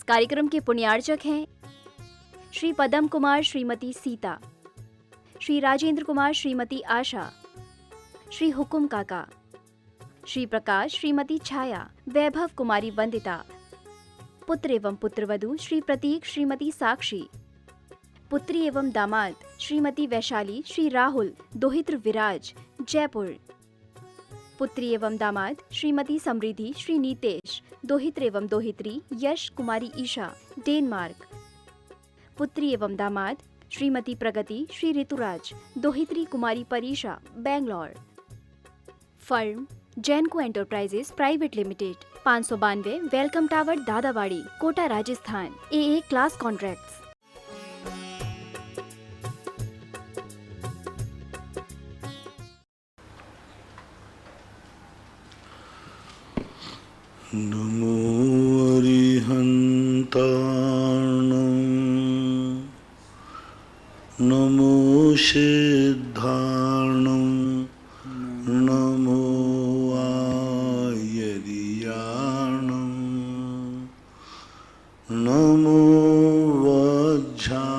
कार्यक्रम के पुण्यार्चक हैं श्री पदम कुमार श्रीमती सीता, श्री राजेंद्र कुमार श्रीमती आशा, श्री हुकुम काका, श्री प्रकाश श्रीमती छाया, वैभव कुमारी वंदिता, पुत्र एवं पुत्रवधू श्री प्रतीक श्रीमती साक्षी, पुत्री एवं दामाद श्रीमती वैशाली श्री राहुल दोहित्र विराज जयपुर, पुत्री एवं दामाद श्रीमती समृद्धि श्री नीतेश दोहित्र एवं दोहित्री यश कुमारी ईशा डेनमार्क, पुत्री एवं दामाद श्रीमती प्रगति श्री ऋतुराज दोहित्री Kumari Parisha Bangalore. Firm Jainco enterprises private limited, 592 welcome tower Dadawadi Kota Rajasthan. AA class contracts. नमो अरिहन्ताणं नमो सिद्धाणं नमो आयर्याणं नमो वज्रायाणं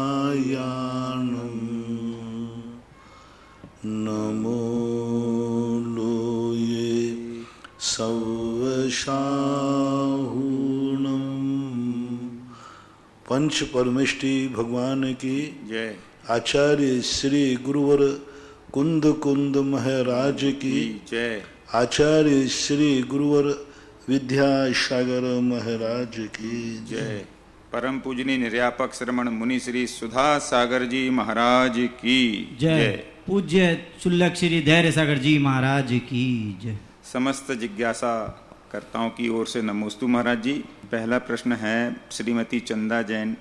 नमो लोये सवशाहुणं। पंच परमेष्टि भगवान की जय। आचार्य श्री गुरुवर कुंद कुंद महाराज की जय। आचार्य श्री गुरुवर विद्यासागर महाराज की जय। परम पूजनीय निर्यापक श्रमण मुनि श्री सुधा सागर जी महाराज की जय। पूज्य चुल्लक श्री धैर्य सागर जी महाराज की जय। समस्त जिज्ञासा कर्ताओं की ओर से नमोस्तु महाराज जी। पहला प्रश्न है श्रीमती चंदा जैन,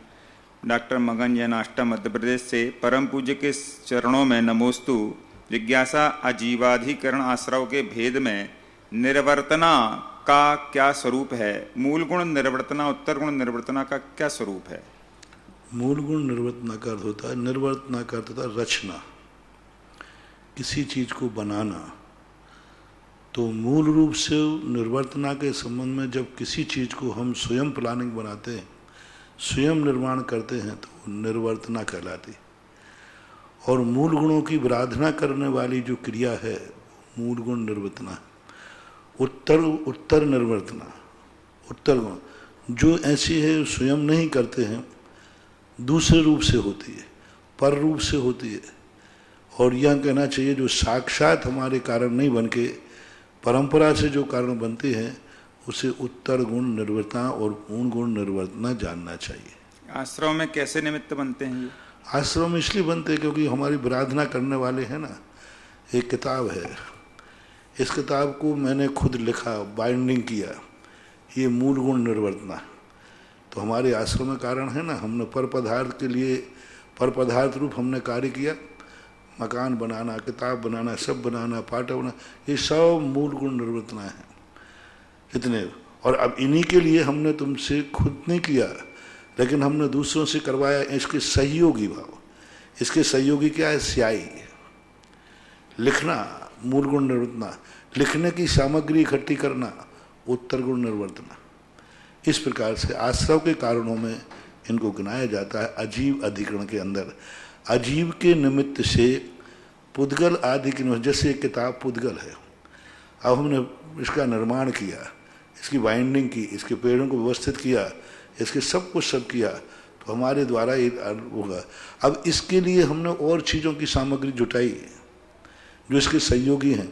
डॉक्टर मगन जैन, आष्टा मध्य प्रदेश से। परम पूज्य के चरणों में नमोस्तु। जिज्ञासा आजीवाधिकरण आश्रव के भेद में निर्वर्तना का क्या स्वरूप है? मूल गुण निर्वर्तना, उत्तर गुण निर्वर्तना का क्या स्वरूप है? मूल गुण निर्वर्तना का अर्थ होता है, निर्वर्तना का अर्थ होता है रचना, किसी चीज को बनाना। तो मूल रूप से निर्वर्तना के संबंध में जब किसी चीज को हम स्वयं प्लानिंग बनाते हैं, स्वयं निर्माण करते हैं, तो निर्वर्तना कहलाती। और मूल गुणों की आराधना करने वाली जो क्रिया है मूल गुण निर्वर्तना। उत्तर निर्वर्तना, उत्तर गुण जो ऐसी है स्वयं नहीं करते हैं, दूसरे रूप से होती है, पर रूप से होती है। और यह कहना चाहिए जो साक्षात हमारे कारण नहीं बन के परंपरा से जो कारण बनते हैं उसे उत्तर गुण निर्वर्तना और पूर्ण गुण निर्वर्तना जानना चाहिए। आश्रम में कैसे निमित्त बनते हैं ये? आश्रम में इसलिए बनते हैं क्योंकि हमारी आराधना करने वाले हैं ना। एक किताब है, इस किताब को मैंने खुद लिखा, बाइंडिंग किया, ये मूल गुण निर्वर्तना। तो हमारे आश्रम में कारण है ना, हमने पर पदार्थ के लिए पर पदार्थ रूप हमने कार्य किया, मकान बनाना, किताब बनाना, सब बनाना, पाठ बनाना, ये सब मूल गुण निर्वर्तना है इतने। और अब इन्हीं के लिए हमने तुमसे खुद नहीं किया, लेकिन हमने दूसरों से करवाया। इसके सहयोगी भाव, इसके सहयोगी क्या है? स्याही, लिखना मूल गुण निर्वर्तना, लिखने की सामग्री इकट्ठी करना उत्तर गुण निर्वर्तना। इस प्रकार से आश्रव के कारणों में इनको गिनाया जाता है। अजीव अधिकरण के अंदर अजीव के निमित्त से पुद्गल आदि की, जैसे एक किताब पुद्गल है, अब हमने इसका निर्माण किया, इसकी बाइंडिंग की, इसके पेड़ों को व्यवस्थित किया, इसके सब कुछ सब किया, तो हमारे द्वारा ये होगा। अब इसके लिए हमने और चीज़ों की सामग्री जुटाई जो इसके सहयोगी हैं,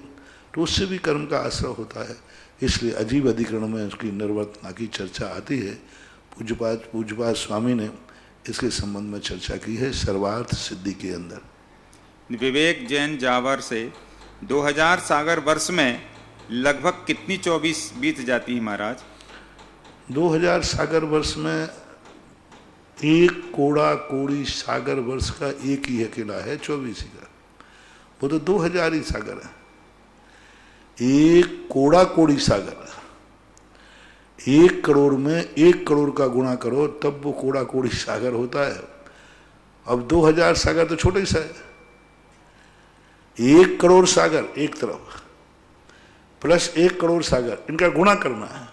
तो उससे भी कर्म का आश्रय होता है। इसलिए अजीब अधिकरण में उसकी निर्वर्तना की चर्चा आती है। पूज्यपाद स्वामी ने इसके संबंध में चर्चा की है सर्वार्थ सिद्धि के अंदर। विवेक जैन जावर से 2000 सागर वर्ष में लगभग कितनी 24 बीत जाती है महाराज? 2000 सागर वर्ष में एक कोड़ा कोड़ी सागर वर्ष का एक ही अकेला है 24 ही का, वो तो 2000 ही सागर है। एक कोड़ा कोड़ी सागर, 1 करोड़ में 1 करोड़ का गुणा करो तब वो कोड़ा कोड़ी सागर होता है। अब 2000 सागर तो छोटे सा है, 1 करोड़ सागर एक तरफ प्लस 1 करोड़ सागर, इनका गुणा करना है।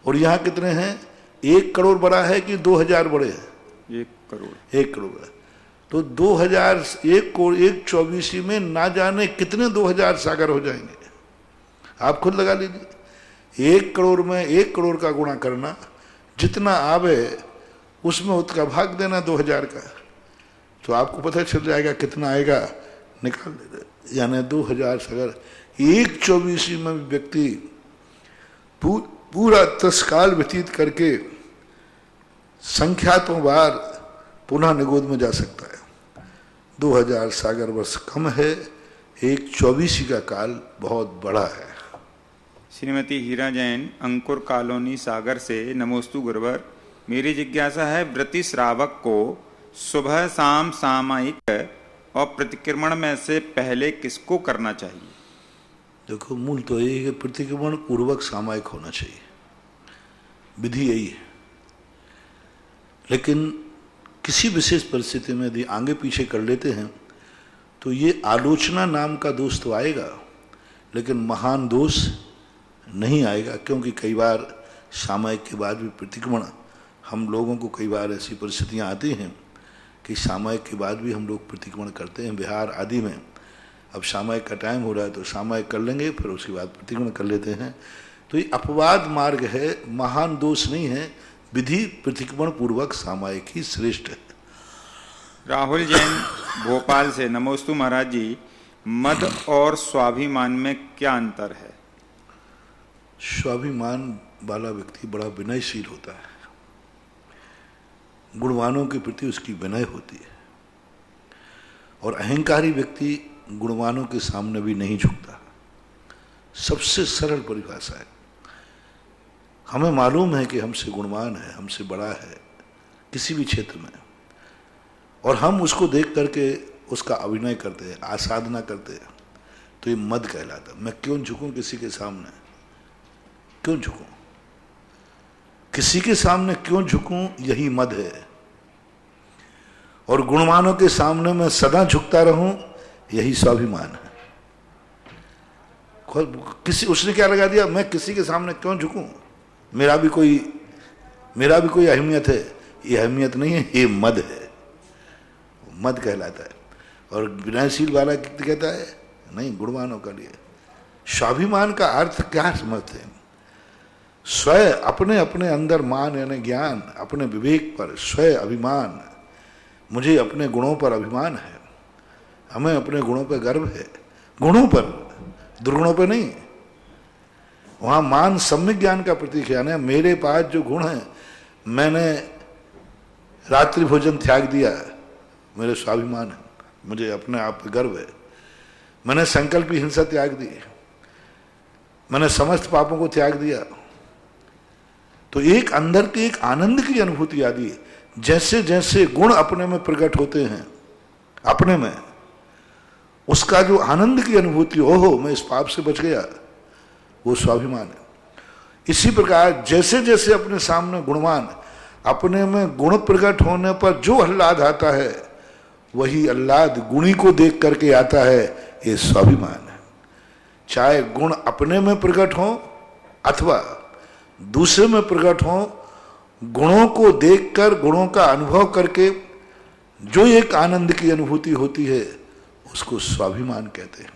और यहाँ कितने हैं? 1 करोड़ बड़ा है कि 2000 बड़े हैं? 1 करोड़। 1 करोड़ बड़ा। तो 2000 1/24 में ना जाने कितने 2000 सागर हो जाएंगे, आप खुद लगा लीजिए। 1 करोड़ में 1 करोड़ का गुणा करना, जितना आवे उसमें उसका भाग देना 2000 का, तो आपको पता चल जाएगा कितना आएगा, निकाल देते। यानी 2000 सागर 1/24 में व्यक्ति पूरा 10 काल व्यतीत करके संख्यातों बार पुनः निगोद में जा सकता है। 2000 सागर वर्ष कम है, 1/24 का काल बहुत बड़ा है। श्रीमती हीरा जैन, अंकुर कॉलोनी सागर से, नमोस्तु गुरुवर। मेरी जिज्ञासा है, व्रती श्रावक को सुबह शाम सामायिक और प्रतिक्रमण में से पहले किसको करना चाहिए? देखो, मूल तो यही है कि प्रतिक्रमण पूर्वक सामायिक होना चाहिए, विधि यही है। लेकिन किसी विशेष परिस्थिति में यदि आगे पीछे कर लेते हैं तो ये आलोचना नाम का दोष तो आएगा, लेकिन महान दोष नहीं आएगा, क्योंकि कई बार सामायिक के बाद भी प्रतिक्रमण, हम लोगों को कई बार ऐसी परिस्थितियां आती हैं कि सामायिक के बाद भी हम लोग प्रतिक्रमण करते हैं। बिहार आदि में अब सामायिक का टाइम हो रहा है तो सामायिक कर लेंगे, फिर उसके बाद प्रतिक्रमण कर लेते हैं। तो ये अपवाद मार्ग है, महान दोष नहीं है। विधि प्रतिक्रमण पूर्वक सामायिक ही श्रेष्ठ है। राहुल जैन, भोपाल से, नमोस्तु महाराज जी। मद और स्वाभिमान में क्या अंतर है? स्वाभिमान वाला व्यक्ति बड़ा विनयशील होता है, गुणवानों के प्रति उसकी विनय होती है, और अहंकारी व्यक्ति गुणवानों के सामने भी नहीं झुकता। सबसे सरल परिभाषा है। हमें मालूम है कि हमसे गुणवान है, हमसे बड़ा है किसी भी क्षेत्र में, और हम उसको देख करके उसका अभिनय करते हैं, आसाधना करते हैं, तो ये मद कहलाता है। मैं क्यों झुकूं किसी के सामने? क्यों झुकूं? किसी के सामने क्यों झुकूं? यही मद है। और गुणवानों के सामने मैं सदा झुकता रहूं, यही स्वाभिमान है। किसी उसने क्या लगा दिया, मैं किसी के सामने क्यों झुकूं, मेरा भी कोई अहमियत है। ये अहमियत नहीं है, ये मद है, मद कहलाता है। और विनयशील वाला कहता है नहीं, गुणवानों का लिए। स्वाभिमान का अर्थ क्या समझते हैं? स्वयं अपने अपने अंदर मान यानी ज्ञान, अपने विवेक पर स्वयं अभिमान। मुझे अपने गुणों पर अभिमान है, हमें अपने गुणों पर गर्व है, गुणों पर, दुर्गुणों पर नहीं। वहां मान सम्यक ज्ञान का प्रतीक है, यानी मेरे पास जो गुण है, मैंने रात्रि भोजन त्याग दिया, मेरे स्वाभिमान है, मुझे अपने आप पर गर्व है। मैंने संकल्प की हिंसा त्याग दी, मैंने समस्त पापों को त्याग दिया। तो एक अंदर की एक आनंद की अनुभूति आदि, जैसे जैसे गुण अपने में प्रकट होते हैं, अपने में उसका जो आनंद की अनुभूति, ओहो मैं इस पाप से बच गया, वो स्वाभिमान है। इसी प्रकार जैसे जैसे अपने सामने गुणवान, अपने में गुण प्रकट होने पर जो आह्लाद आता है, वही आह्लाद गुणी को देख करके आता है, ये स्वाभिमान है। चाहे गुण अपने में प्रकट हो अथवा दूसरे में प्रकट हो, गुणों को देखकर, गुणों का अनुभव करके जो एक आनंद की अनुभूति होती है, उसको स्वाभिमान कहते हैं।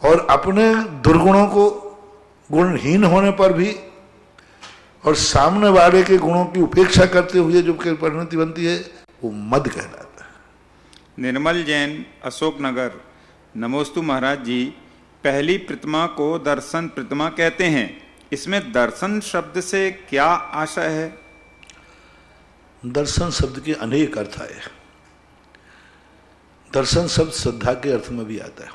और अपने दुर्गुणों को, गुणहीन होने पर भी, और सामने वाले के गुणों की उपेक्षा करते हुए जो परिणति बनती है, वो मद कहलाता है। निर्मल जैन, अशोक नगर, नमोस्तु महाराज जी। पहली प्रतिमा को दर्शन प्रतिमा कहते हैं, इसमें दर्शन शब्द से क्या आशय है? दर्शन शब्द के अनेक अर्थ आए। दर्शन शब्द श्रद्धा के अर्थ में भी आता है।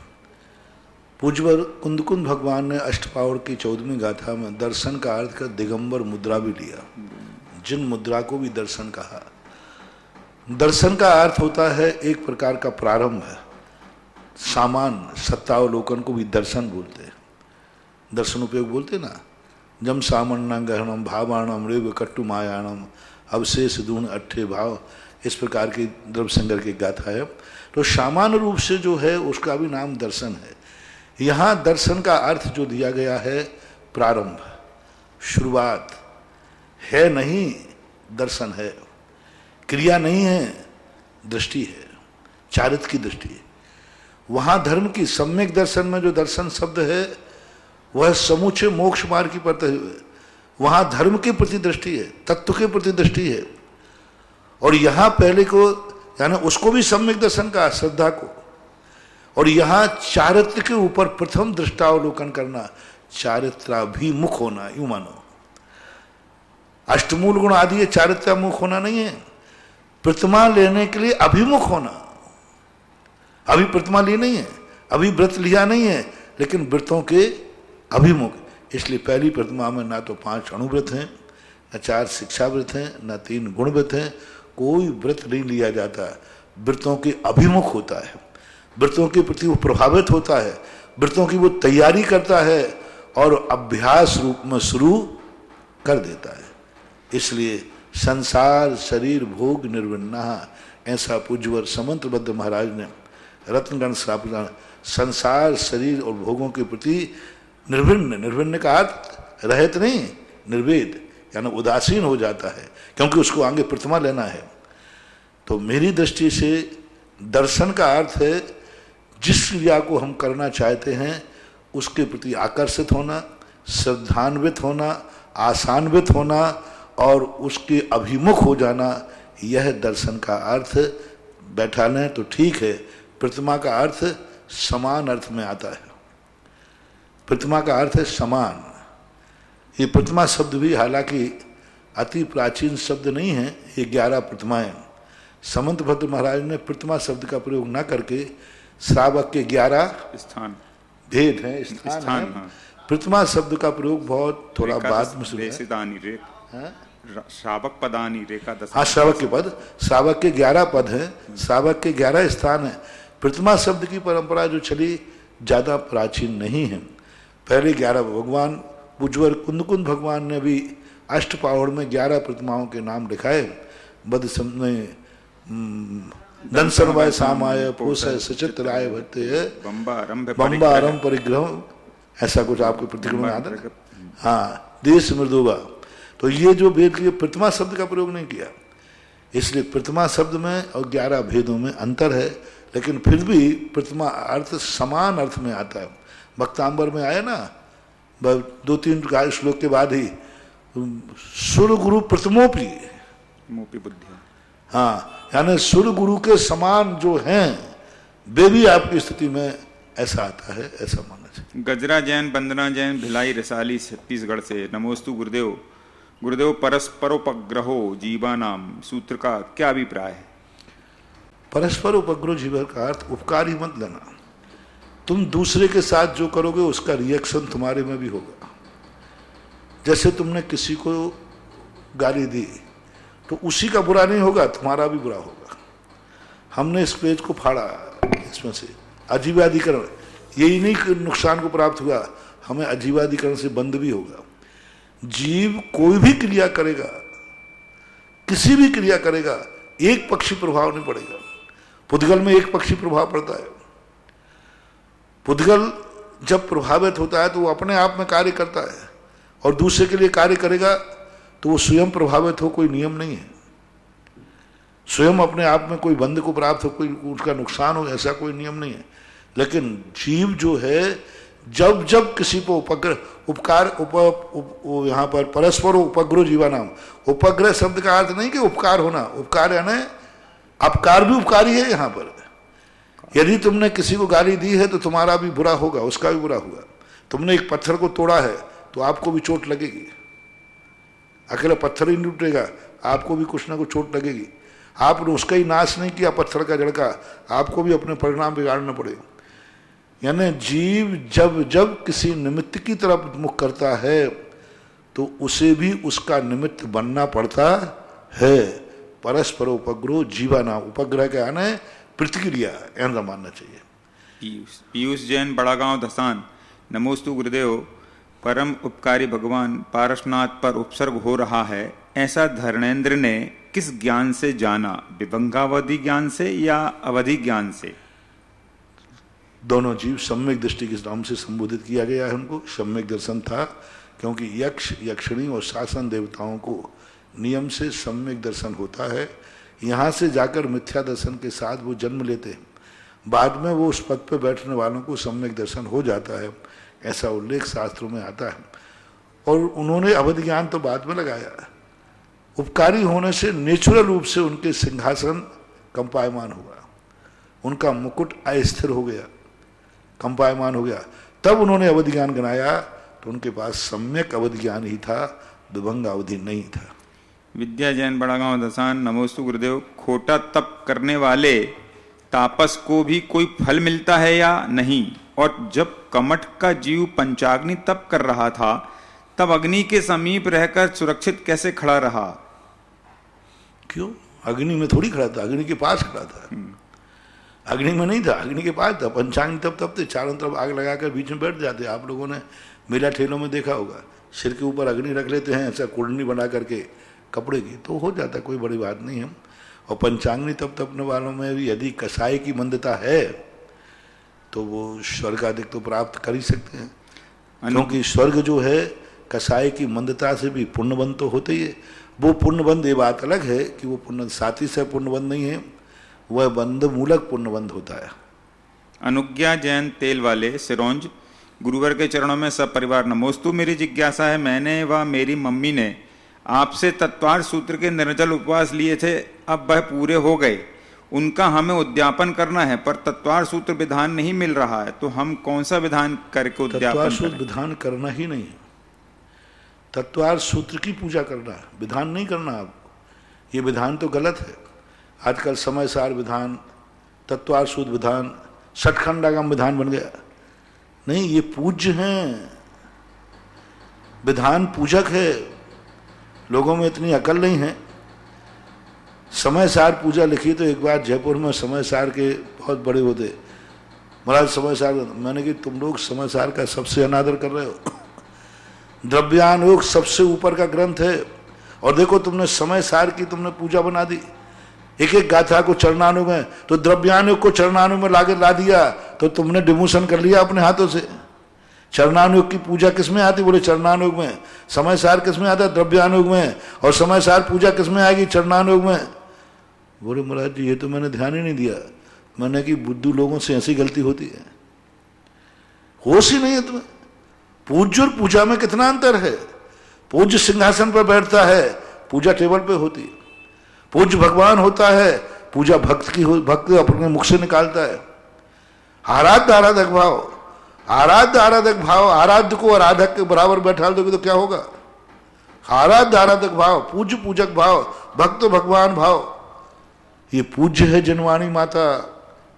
पूज्यवर कुंदकुंद भगवान ने अष्टपावड़ की 14वीं गाथा में दर्शन का अर्थ कर दिगंबर मुद्रा भी लिया, जिन मुद्रा को भी दर्शन कहा। दर्शन का अर्थ होता है एक प्रकार का प्रारंभ है, सामान सत्तावलोकन को भी दर्शन बोलते हैं, दर्शन उपयोग बोलते ना। जम सामन्ना गहनम भावाणम रेव कट्टु मायाणम अवशेष दून अट्ठे भाव, इस प्रकार की द्रव्य संग्रह की गाथा है। तो सामान्य रूप से जो है उसका भी नाम दर्शन है। यहाँ दर्शन का अर्थ जो दिया गया है प्रारंभ, शुरुआत, है नहीं, दर्शन है। क्रिया नहीं है, दृष्टि है, चारित्र की दृष्टि है। वहां धर्म की सम्यक दर्शन में जो दर्शन शब्द है वह समूचे मोक्ष मार्ग की परत है। वहां धर्म के प्रति दृष्टि है, तत्व के प्रति दृष्टि है। और यहां पहले को यानी उसको भी सम्यक दर्शन का, श्रद्धा को, और यहां चारित्र के ऊपर प्रथम दृष्टावलोकन करना, चारित्राभिमुख होना, यूं मानो। अष्टमूल गुण आदि ये चारित्राभिमुख होना नहीं है, प्रतिमा लेने के लिए अभिमुख होना। अभी प्रतिमा ली नहीं है, अभी व्रत लिया नहीं है, लेकिन व्रतों के अभिमुख। इसलिए पहली प्रतिमा में ना तो 5 अणुव्रत हैं, न 4 शिक्षा व्रत हैं, न 3 गुण व्रत हैं, कोई व्रत नहीं लिया जाता। व्रतों के अभिमुख होता है, व्रतों के प्रति वो प्रभावित होता है, व्रतों की वो तैयारी करता है और अभ्यास रूप में शुरू कर देता है। इसलिए संसार शरीर भोग निर्विन्ना, ऐसा पूज्यवर समंतबद्ध महाराज ने रत्नगण श्राप, संसार शरीर और भोगों के प्रति निर्विन्न, निर्विन्न का अर्थ रहित नहीं, निर्वेद यानी उदासीन हो जाता है, क्योंकि उसको आगे प्रतिमा लेना है। तो मेरी दृष्टि से दर्शन का अर्थ है जिस क्रिया को हम करना चाहते हैं उसके प्रति आकर्षित होना, श्रद्धान्वित होना, आसान्वित होना और उसके अभिमुख हो जाना। यह दर्शन का अर्थ। बैठा लें तो ठीक है, प्रतिमा का अर्थ समान अर्थ में आता है। प्रतिमा का अर्थ है समान। ये प्रतिमा शब्द भी हालांकि अति प्राचीन शब्द नहीं है, ये 11 प्रतिमाएं। समंतभद्र महाराज ने प्रतिमा शब्द का प्रयोग न करके श्रावक के 11 स्थान भेद हैं, स्थान है। हाँ। प्रतिमा शब्द का प्रयोग बहुत थोड़ा बाद में शुरू है। श्रावक पदानी रेखा दस। हाँ, श्रावक के पद, श्रावक के 11 पद हैं, श्रावक के 11 स्थान हैं। प्रतिमा शब्द की परंपरा जो चली ज्यादा प्राचीन नहीं है। पहले 11 भगवान पूज्यवर कुंदकुंद भगवान ने भी अष्टपावड़ में 11 प्रतिमाओं के नाम लिखाए। बद में दंसनवाय सामाय पोषय सचित राय भट्टे बम्बा आरंभ परिग्रह, ऐसा कुछ आपके प्रतिक्रमण में आता है। हाँ, देश मृदुबा। तो ये जो वेद की प्रतिमा शब्द का प्रयोग नहीं किया, इसलिए प्रतिमा शब्द में और 11 भेदों में अंतर है, लेकिन फिर भी प्रतिमा अर्थ समान अर्थ में आता है। भक्तांबर में आया ना 2-3 श्लोक के बाद ही सुर गुरु प्रतिमोपी बुद्धि। हाँ, यानी सुर गुरु के समान जो हैं वे भी आपकी स्थिति में ऐसा आता है, ऐसा मानना चाहिए। गजरा जैन, बंदना जैन, भिलाई रसाली छत्तीसगढ़ से नमोस्तु गुरुदेव। गुरुदेव, परस्परोपग्रहो जीवानाम सूत्र का क्या अभिप्राय है? परस्पर उपग्रह जीवन का अर्थ उपकार ही मत लेना। तुम दूसरे के साथ जो करोगे उसका रिएक्शन तुम्हारे में भी होगा। जैसे तुमने किसी को गाली दी तो उसी का बुरा नहीं होगा, तुम्हारा भी बुरा होगा। हमने इस पेज को फाड़ा, इसमें से अजीवाधिकरण, यही नहीं नुकसान को प्राप्त हुआ, हमें अजीवाधिकरण से बंद भी होगा। जीव कोई भी क्रिया करेगा, किसी भी क्रिया करेगा, एक पक्षी प्रभाव नहीं पड़ेगा। पुद्गल में एक पक्षी प्रभाव पड़ता है। पुद्गल जब प्रभावित होता है तो वो अपने आप में कार्य करता है, और दूसरे के लिए कार्य करेगा तो वो स्वयं प्रभावित हो, कोई नियम नहीं है। स्वयं अपने आप में कोई बंध को प्राप्त हो, कोई उसका नुकसान हो, ऐसा कोई नियम नहीं है। लेकिन जीव जो है जब जब किसी को उपकार यहाँ पर परस्पर उपग्रह जीवानाम, उपग्रह शब्द का अर्थ नहीं कि उपकार होना, उपकार यानी अपकार भी उपकारी है। यहाँ पर यदि तुमने किसी को गाली दी है तो तुम्हारा भी बुरा होगा, उसका भी बुरा होगा। तुमने एक पत्थर को तोड़ा है तो आपको भी चोट लगेगी। अकेला पत्थर ही नहीं टूटेगा, आपको भी कुछ ना कुछ चोट लगेगी। आपने उसका ही नाश नहीं किया, पत्थर का जड़ का, आपको भी अपने परिणाम बिगाड़ना पड़ेगा। यानी जीव जब जब किसी निमित्त की तरफ मुख करता है तो उसे भी उसका निमित्त बनना पड़ता है। परस्पर उपग्रह जीवाना, उपग्रह का आने प्रतिक्रिया, ऐसा मानना चाहिए। पीयूष जैन, बड़ा गांव धसान। नमोस्तु गुरुदेव। परम उपकारी भगवान पारसनाथ पर उपसर्ग हो रहा है, ऐसा धर्मेंद्र ने किस ज्ञान से जाना? विभंगावधि ज्ञान से या अवधि ज्ञान से? दोनों जीव सम्यक दृष्टि के नाम से संबोधित किया गया है। उनको सम्यक दर्शन था, क्योंकि यक्ष, यक्षिणी और शासन देवताओं को नियम से सम्यक दर्शन होता है। यहाँ से जाकर मिथ्या दर्शन के साथ वो जन्म लेते हैं, बाद में वो उस पद पर बैठने वालों को सम्यक दर्शन हो जाता है, ऐसा उल्लेख शास्त्रों में आता है। और उन्होंने अवध ज्ञान तो बाद में लगाया, उपकारी होने से नेचुरल रूप से उनके सिंहासन कंपायमान हुआ, उनका मुकुट अस्थिर हो गया, कंपायमान हो गया, तब उन्होंने अवध ज्ञान गनाया। तो उनके पास सम्यक अवध ज्ञान ही था, विभंग अवधि नहीं था। विद्या जैन बड़ागांव दसान, नमोस्तु गुरुदेव। खोटा तप करने वाले तापस को भी कोई फल मिलता है या नहीं? और जब कमठ का जीव पंचाग्नि तप कर रहा था तब अग्नि के समीप रहकर सुरक्षित कैसे खड़ा रहा? क्यों? अग्नि में थोड़ी खड़ा था, अग्नि के पास खड़ा था। अग्नि में नहीं था, अग्नि के पास था। पंचाग्नि तप तपते, चारों तरफ आग लगाकर बीच में बैठ जाते। आप लोगों ने मेला ठेलों में देखा होगा, सिर के ऊपर अग्नि रख लेते हैं ऐसा कुंडली बना करके कपड़े की, तो हो जाता, कोई बड़ी बात नहीं है। और पंचाग्नि तप तपने वालों में भी यदि कसाई की मंदता है तो वो स्वर्ग आदि तो प्राप्त कर ही सकते हैं, क्योंकि स्वर्ग जो है कसाई की मंदता से भी पुण्यबंध तो होते ही है। वो पुण्यबंध, ये बात अलग है कि वो पुण्य साथी से पुण्यबंध नहीं है, वह बंध मूलक पुण्यबंध होता है। अनुज्ञा जैन तेल वाले सिरोंज, गुरुवर के चरणों में सब परिवार नमोस्तु। मेरी जिज्ञासा है, मैंने व मेरी मम्मी ने आपसे तत्वार सूत्र के निर्जल उपवास लिए थे, अब वह पूरे हो गए, उनका हमें उद्यापन करना है, पर तत्वार सूत्र विधान नहीं मिल रहा है, तो हम कौन सा विधान करके उद्यापन तत्वार करें? सूत्र विधान करना ही नहीं है, तत्वार सूत्र की पूजा करना है, विधान नहीं करना। आप ये विधान तो गलत है। आजकल समय सार विधान, तत्वार सूत्र विधान, सठखंडागम विधान बन गया। नहीं, ये पूज्य हैं, विधान पूजक है। लोगों में इतनी अकल नहीं है। समय सार पूजा लिखी तो एक बार जयपुर में समय सार के बहुत बड़े होते, महाराज समय सार, मैंने कि तुम लोग समय सार का सबसे अनादर कर रहे हो। द्रव्यानुयोग सबसे ऊपर का ग्रंथ है, और देखो तुमने समय सार की तुमने पूजा बना दी, एक एक गाथा को चरणानुग में, तो द्रव्यानुयोग को चरणानुग में लाके ला दिया तो तुमने डिमोशन कर लिया अपने हाथों से। चरणानुयोग की पूजा किसमें आती? बोले चरणानुयोग में। समय सार किसमें आता है? द्रव्यानुयोग में। और समय सार पूजा किसमें आएगी? चरणानुयोग में। बोले महाराज जी ये तो मैंने ध्यान ही नहीं दिया। मैंने कि बुद्धू लोगों से ऐसी गलती होती है, होश ही नहीं है तुम्हें। पूज्य और पूजा में कितना अंतर है। पूज्य सिंहासन पर बैठता है, पूजा टेबल पे होती है। पूज्य भगवान होता है, पूजा भक्त की हो, भक्त अपने मुख से निकालता है। आराध्य आराधक भाव, आराध्य आराधक भाव, आराध्य को आराधक के बराबर बैठा दोगे तो क्या होगा? आराध्य आराधक भाव, पूज्य पूजक भाव, भक्त भगवान भाव, ये पूज्य है जिनवाणी माता,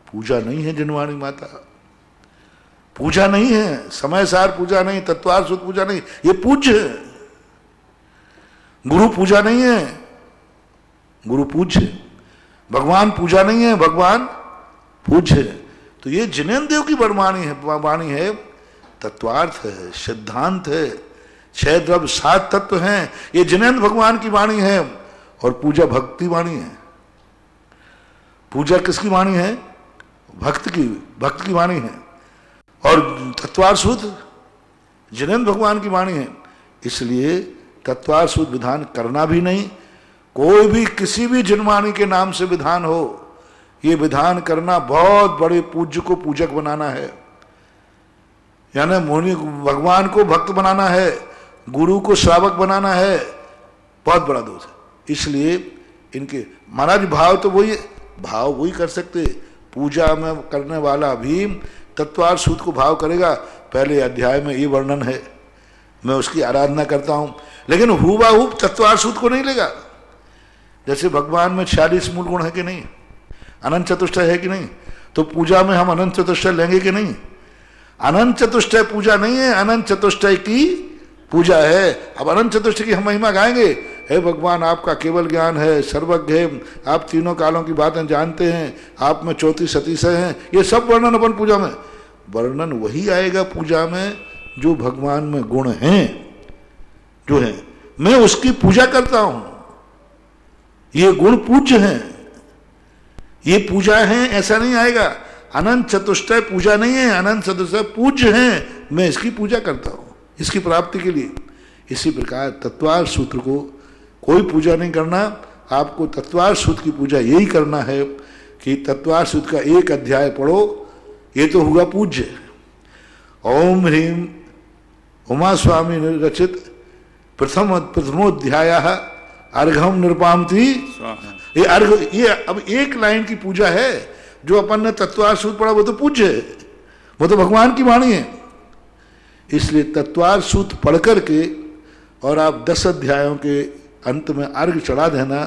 पूजा नहीं है जिनवाणी माता। पूजा नहीं है, समय सार पूजा नहीं, तत्वार सूत्र पूजा नहीं, ये पूज्य है। गुरु पूजा नहीं है, गुरु पूज्य है। भगवान पूजा नहीं है, भगवान पूज्य है। तो ये जिनेन्द्र देव की वाणी है, तत्वार्थ है, सिद्धांत है, 6 द्रव्य 7 तत्व हैं, ये जिनेन्द्र भगवान की वाणी है। और पूजा भक्ति वाणी है। पूजा किसकी वाणी है? भक्त की वाणी है। और तत्वार सूत्र जिनेन्द्र भगवान की वाणी है। इसलिए तत्वार सूत्र विधान करना भी नहीं। कोई भी किसी भी जिनवाणी के नाम से विधान हो, ये विधान करना बहुत बड़े पूज्य को पूजक बनाना है, यानी मुनि भगवान को भक्त बनाना है, गुरु को श्रावक बनाना है, बहुत बड़ा दोष है। इसलिए इनके महाराज भाव तो वही, भाव वही कर सकते। पूजा में करने वाला भी तत्वार सूत्र को भाव करेगा। पहले अध्याय में ये वर्णन है, मैं उसकी आराधना करता हूं, लेकिन हुबहू तत्वार सूत्र को नहीं लेगा। जैसे भगवान में 46 मूल गुण है कि नहीं, अनंत चतुष्टय है कि नहीं, तो पूजा में हम अनंत चतुष्टय लेंगे कि नहीं? अनंत चतुष्टय पूजा नहीं है, अनंत चतुष्टय की पूजा है। अब अनंत चतुष्टय की हम महिमा गाएंगे, हे भगवान आपका केवल ज्ञान है, सर्वज्ञ है, आप तीनों कालों की बातें जानते हैं, आप में 34 सतीशय हैं, ये सब वर्णन अपन पूजा में। वर्णन वही आएगा पूजा में जो भगवान में गुण हैं, जो है मैं उसकी पूजा करता हूं। ये गुण पूज्य हैं, ये पूजा है, ऐसा नहीं आएगा। अनंत चतुष्टय पूजा नहीं है, अनंत चतुष्टय पूज्य हैं, मैं इसकी पूजा करता हूं, इसकी प्राप्ति के लिए। इसी प्रकार तत्वार सूत्र को कोई पूजा नहीं करना, आपको तत्वार सूत्र की पूजा यही करना है कि तत्वार सूत्र का एक अध्याय पढ़ो, ये तो हुआ पूज्य। ओम ह्रीम उमा स्वामी रचित प्रथमोध्याय अर्घम निरुपामति। ये अर्घ, ये अब एक लाइन की पूजा है। जो अपन ने तत्वार सूत्र पढ़ा वो तो पूज्य है, वो तो भगवान की वाणी है। इसलिए तत्वार सूत्र पढ़ करके और आप 10 अध्यायों के अंत में अर्घ चढ़ा देना,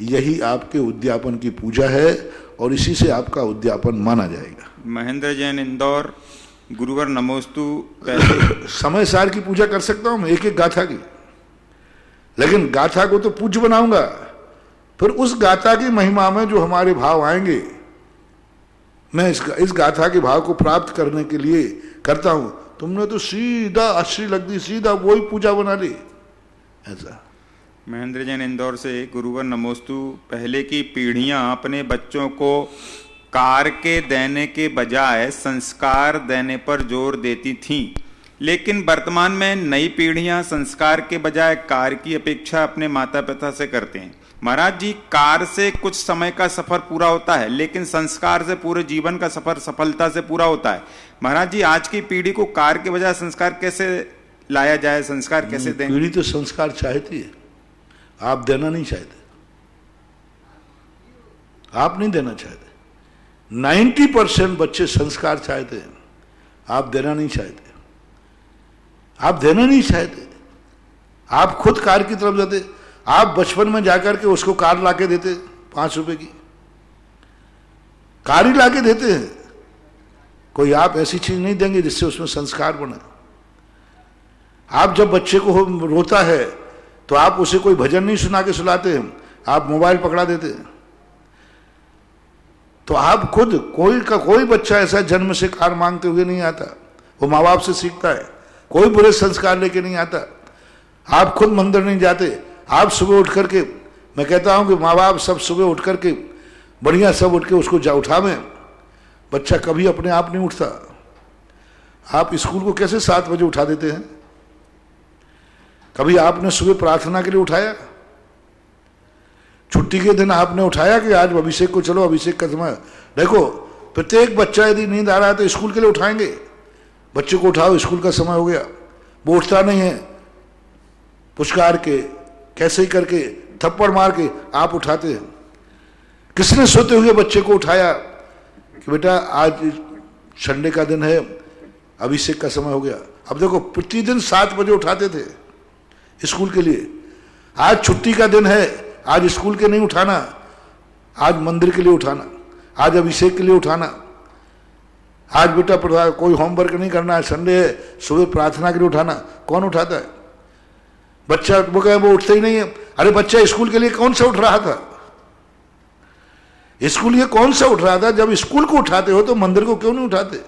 यही आपके उद्यापन की पूजा है और इसी से आपका उद्यापन माना जाएगा। महेंद्र जैन, इंदौर। गुरुवर नमोस्तु। समय सार की पूजा कर सकता हूं मैं, एक एक गाथा की, लेकिन गाथा को तो पूज्य बनाऊंगा। फिर उस गाथा की महिमा में जो हमारे भाव आएंगे, मैं इस गाथा के भाव को प्राप्त करने के लिए करता हूं। तुमने तो सीधा अश्री लग दी, सीधा वही पूजा बना ली, ऐसा। महेंद्र जैन, इंदौर से। गुरुवर नमोस्तु। पहले की पीढ़ियां अपने बच्चों को कार के देने के बजाय संस्कार देने पर जोर देती थीं, लेकिन वर्तमान में नई पीढ़ियां संस्कार के बजाय कार की अपेक्षा अपने माता पिता से करते हैं। महाराज जी, कार से कुछ समय का सफर पूरा होता है, लेकिन संस्कार से पूरे जीवन का सफर सफलता से पूरा होता है। महाराज जी, आज की पीढ़ी को कार के बजाय संस्कार कैसे लाया जाए, संस्कार कैसे दें? पीढ़ी तो संस्कार चाहती है, आप देना नहीं चाहते, आप नहीं देना चाहते। 90% बच्चे संस्कार चाहते हैं, आप देना नहीं चाहते, आप देना नहीं चाहते। आप खुद कार की तरफ जाते, आप बचपन में जाकर के उसको कार लाके देते, 5 रुपए की कार ही लाके देते हैं। कोई आप ऐसी चीज नहीं देंगे जिससे उसमें संस्कार बने। आप जब बच्चे को रोता है तो आप उसे कोई भजन नहीं सुना के सुलाते हैं, आप मोबाइल पकड़ा देते हैं। तो आप खुद, कोई बच्चा ऐसा जन्म से कार मांगते हुए नहीं आता, वो माँ बाप से सीखता है। कोई बुरे संस्कार लेके नहीं आता। आप खुद मंदिर नहीं जाते, आप सुबह उठ करके, मैं कहता हूं कि माँ बाप सब सुबह उठ करके बढ़िया सब उठ के उसको उठावे। बच्चा कभी अपने आप नहीं उठता। आप स्कूल को कैसे 7 बजे उठा देते हैं? कभी आपने सुबह प्रार्थना के लिए उठाया? छुट्टी के दिन आपने उठाया कि आज अभिषेक को चलो, अभिषेक का समय? देखो, प्रत्येक बच्चा यदि नींद आ रहा है तो स्कूल के लिए उठाएंगे, बच्चे को उठाओ स्कूल का समय हो गया, वो उठता नहीं है। पुचकार के, कैसे ही करके, थप्पड़ मार के आप उठाते हैं। किसने सोते हुए बच्चे को उठाया कि बेटा आज संडे का दिन है, अभिषेक का समय हो गया? अब देखो, प्रतिदिन 7 बजे उठाते थे स्कूल के लिए। आज छुट्टी का दिन है, आज स्कूल के नहीं उठाना, आज मंदिर के लिए उठाना, आज अभिषेक के लिए उठाना। आज बेटा कोई होमवर्क नहीं करना है, संडे है, सुबह प्रार्थना के लिए उठाना। कौन उठाता है? बच्चा वो उठता ही नहीं है। अरे बच्चा स्कूल के लिए कौन सा उठ रहा था? स्कूल ये कौन सा उठ रहा था? जब स्कूल को उठाते हो तो मंदिर को क्यों नहीं उठाते?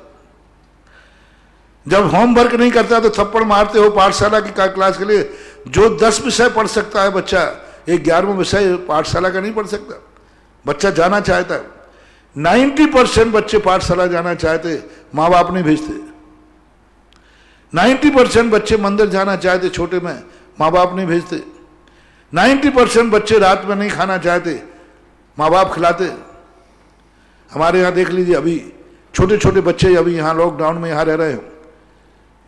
जब होमवर्क नहीं करता तो थप्पड़ मारते हो पाठशाला की क्लास के लिए। जो 10 विषय पढ़ सकता है बच्चा, एक 11वां विषय पाठशाला का नहीं पढ़ सकता। बच्चा जाना चाहता है। 90% बच्चे पाठशाला जाना चाहते, माँ बाप नहीं भेजते। 90% बच्चे मंदिर जाना चाहते, छोटे में, माँ बाप नहीं भेजते। 90% बच्चे रात में नहीं खाना चाहते, माँ बाप खिलाते। हमारे यहाँ देख लीजिए, अभी छोटे छोटे बच्चे अभी यहाँ लॉकडाउन में यहाँ रह रहे हैं,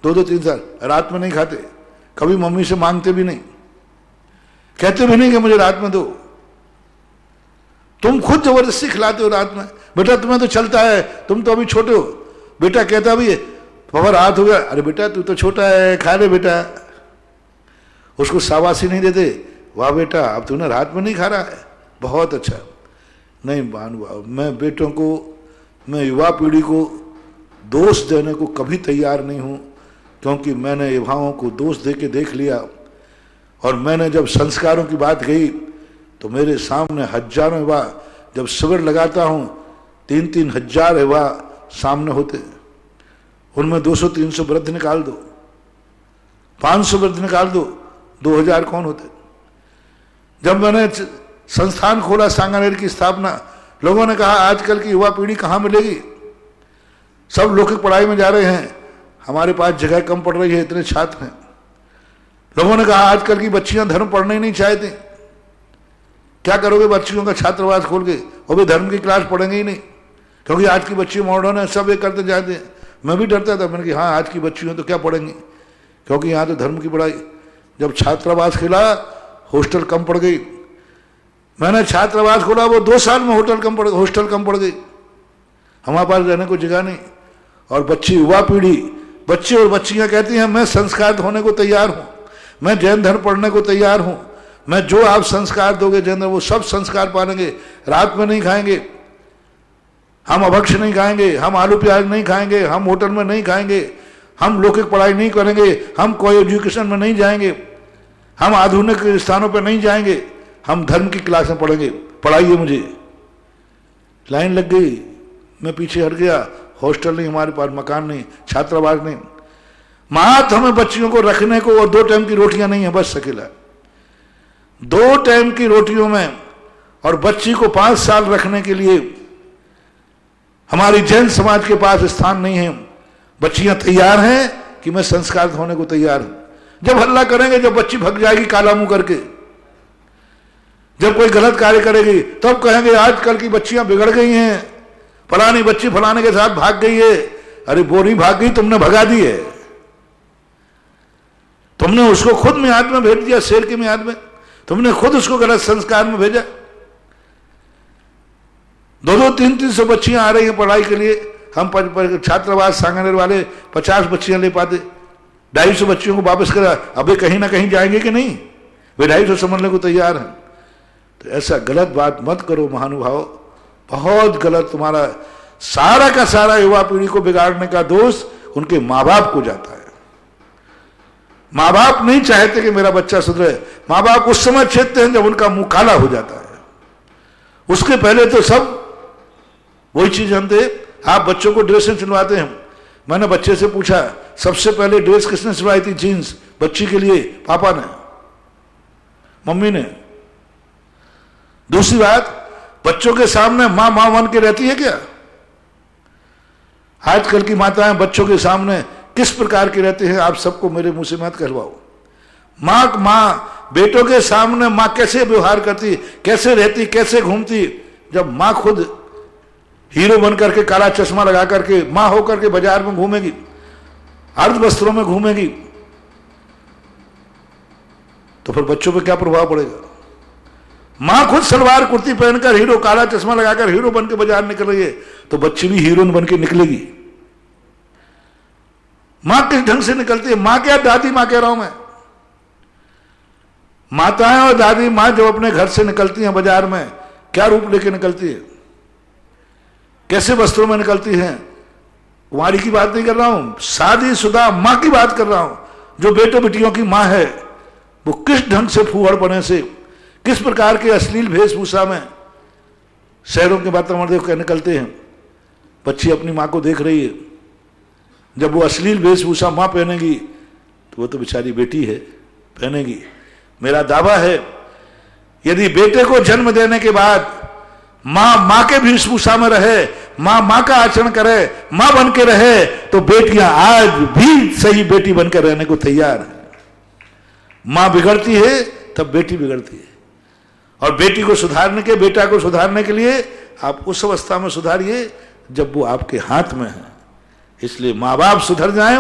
2-2, 3 साल, रात में नहीं खाते, कभी मम्मी से मांगते भी नहीं, कहते भी नहीं कि मुझे रात में दो। तुम खुद जबरदस्ती खिलाते हो रात में। बेटा तुम्हें तो चलता है, तुम तो अभी छोटे हो। बेटा कहता भी है, पापा रात हो गया, अरे बेटा तू तो छोटा है, खा ले बेटा। उसको शाबाशी नहीं देते, वाह बेटा अब तूने रात में नहीं खा रहा है, बहुत अच्छा। नहीं भानुभाव, मैं बेटों को, मैं युवा पीढ़ी को दोष देने को कभी तैयार नहीं हूँ, क्योंकि मैंने युवाओं को दोष दे के देख लिया। और मैंने जब संस्कारों की बात कही तो मेरे सामने हजारों युवा, जब शिविर लगाता हूँ 3-3 हजार युवा सामने होते। उनमें 200-300 वृद्ध निकाल दो, 500 वृद्ध निकाल दो, 2000 कौन होते? जब मैंने संस्थान खोला सांगानेर की स्थापना, लोगों ने कहा आजकल की युवा पीढ़ी कहाँ मिलेगी, सब लौकिक पढ़ाई में जा रहे हैं, हमारे पास जगह कम पड़ रही है, इतने छात्र हैं। लोगों ने कहा आजकल की बच्चियां धर्म पढ़ना ही नहीं चाहती, क्या करोगे बच्चियों का छात्रावास खोल के, वो भी धर्म की क्लास पढ़ेंगे ही नहीं, क्योंकि आज की बच्ची मॉडर्न है, सब ये करते जाते हैं। मैं भी डरता था, मैंने कहा हाँ आज की बच्चियों तो क्या पढ़ेंगी, क्योंकि यहाँ तो धर्म की पढ़ाई। जब छात्रावास खुला हॉस्टल कम पड़ गई, मैंने छात्रावास खोला वो 2 साल में हॉस्टल कम पड़ गई, हमारे पास रहने को जगह नहीं। और बच्ची युवा पीढ़ी, बच्चे और बच्चियां कहती हैं मैं संस्कार होने को तैयार हूं, मैं जैन धर्म पढ़ने को तैयार हूं, मैं जो आप संस्कार दोगे जैन धर्म वो सब संस्कार पालेंगे, रात में नहीं खाएंगे, हम अभक्ष नहीं खाएंगे, हम आलू प्याज नहीं खाएंगे, हम होटल में नहीं खाएंगे, हम लौकिक पढ़ाई नहीं करेंगे, हम कोई एजुकेशन में नहीं जाएंगे, हम आधुनिक स्थानों पर नहीं जाएंगे, हम धर्म की क्लास में पढ़ेंगे, पढ़ाइए मुझे। लाइन लग गई, मैं पीछे हट गया, हॉस्टल नहीं, हमारे पास मकान नहीं, छात्रावास नहीं, मात हमें बच्चियों को रखने को, और 2 टाइम की रोटियां नहीं है, बस अकेला 2 टाइम की रोटियों में, और बच्ची को 5 साल रखने के लिए हमारी जैन समाज के पास स्थान नहीं है। बच्चियां तैयार हैं कि मैं संस्कार होने को तैयार हूं। जब हल्ला करेंगे, जब बच्ची भग जाएगी काला मुंह करके, जब कोई गलत कार्य करेगी तब कहेंगे आजकल की बच्चियां बिगड़ गई हैं, फलानी बच्ची फलाने के साथ भाग गई है। अरे वो नहीं भाग गई, तुमने भगा दी है, तुमने उसको खुद मियाद में भेज दिया, शेर की मियाद में, तुमने खुद उसको गलत संस्कार में भेजा। 2-2, 300 बच्चियां आ रही हैं पढ़ाई के लिए, हम छात्रावास सांगनेर वाले 50 बच्चियां ले पाते, 250 बच्चियों को वापस करा, अबे कहीं ना कहीं जाएंगे कि नहीं, वे 250 समझने को तैयार हैं। तो ऐसा गलत बात मत करो महानुभाव, बहुत गलत। तुम्हारा सारा का सारा युवा पीढ़ी को बिगाड़ने का दोष उनके माँ बाप को जाता है। माँ बाप नहीं चाहते कि मेरा बच्चा सुधरे, माँ बाप उस समय छेदते हैं जब उनका मुंह काला हो जाता है, उसके पहले तो सब वही चीज जानते। आप बच्चों को ड्रेसें सिलवाते हैं, मैंने बच्चे से पूछा सबसे पहले ड्रेस किसने सिलवाई थी, जीन्स बच्ची के लिए, पापा ने, मम्मी ने। दूसरी बात, बच्चों के सामने मां मां बन के रहती है क्या? आजकल की माताएं बच्चों के सामने किस प्रकार की रहती हैं, आप सबको मेरे मुंह से मत कहलवाओ। मां बेटों के सामने मां कैसे व्यवहार करती, कैसे रहती, कैसे घूमती। जब मां खुद हीरो बन करके काला चश्मा लगा करके मां होकर के बाजार में घूमेगी, अर्ध वस्त्रों में घूमेगी, तो फिर बच्चों पे क्या प्रभाव पड़ेगा? मां खुद सलवार कुर्ती पहनकर हीरो, काला चश्मा लगाकर हीरो बन के बाजार निकल रही है, तो बच्ची भी हीरोइन बन के निकलेगी। मां किस ढंग से निकलती है? मां क्या, दादी मां कह रहा हूं मैं। माताएं और दादी मां जब अपने घर से निकलती हैं बाजार में, क्या रूप लेके निकलती है, कैसे वस्त्रों में निकलती हैं? कुंवारी की बात नहीं कर रहा हूं, शादीशुदा मां की बात कर रहा हूं, जो बेटों बेटियों की मां है, वो किस ढंग से फूहड़ बने से, किस प्रकार के अश्लील वेशभूषा में शहरों के वातावरण देख कर निकलते हैं। बच्ची अपनी मां को देख रही है, जब वो अश्लील वेशभूषा मां पहनेगी तो वो तो बेचारी बेटी है, पहनेगी। मेरा दावा है यदि बेटे को जन्म देने के बाद मां के वेशभूषा में रहे, मां का आचरण करे, मां बन के रहे, तो बेटियां आज भी सही बेटी बनकर रहने को तैयार है। मां बिगड़ती है तब बेटी बिगड़ती है, और बेटी को सुधारने के, बेटा को सुधारने के लिए आप उस अवस्था में सुधारिए जब वो आपके हाथ में है। इसलिए माँ बाप सुधर जाएं,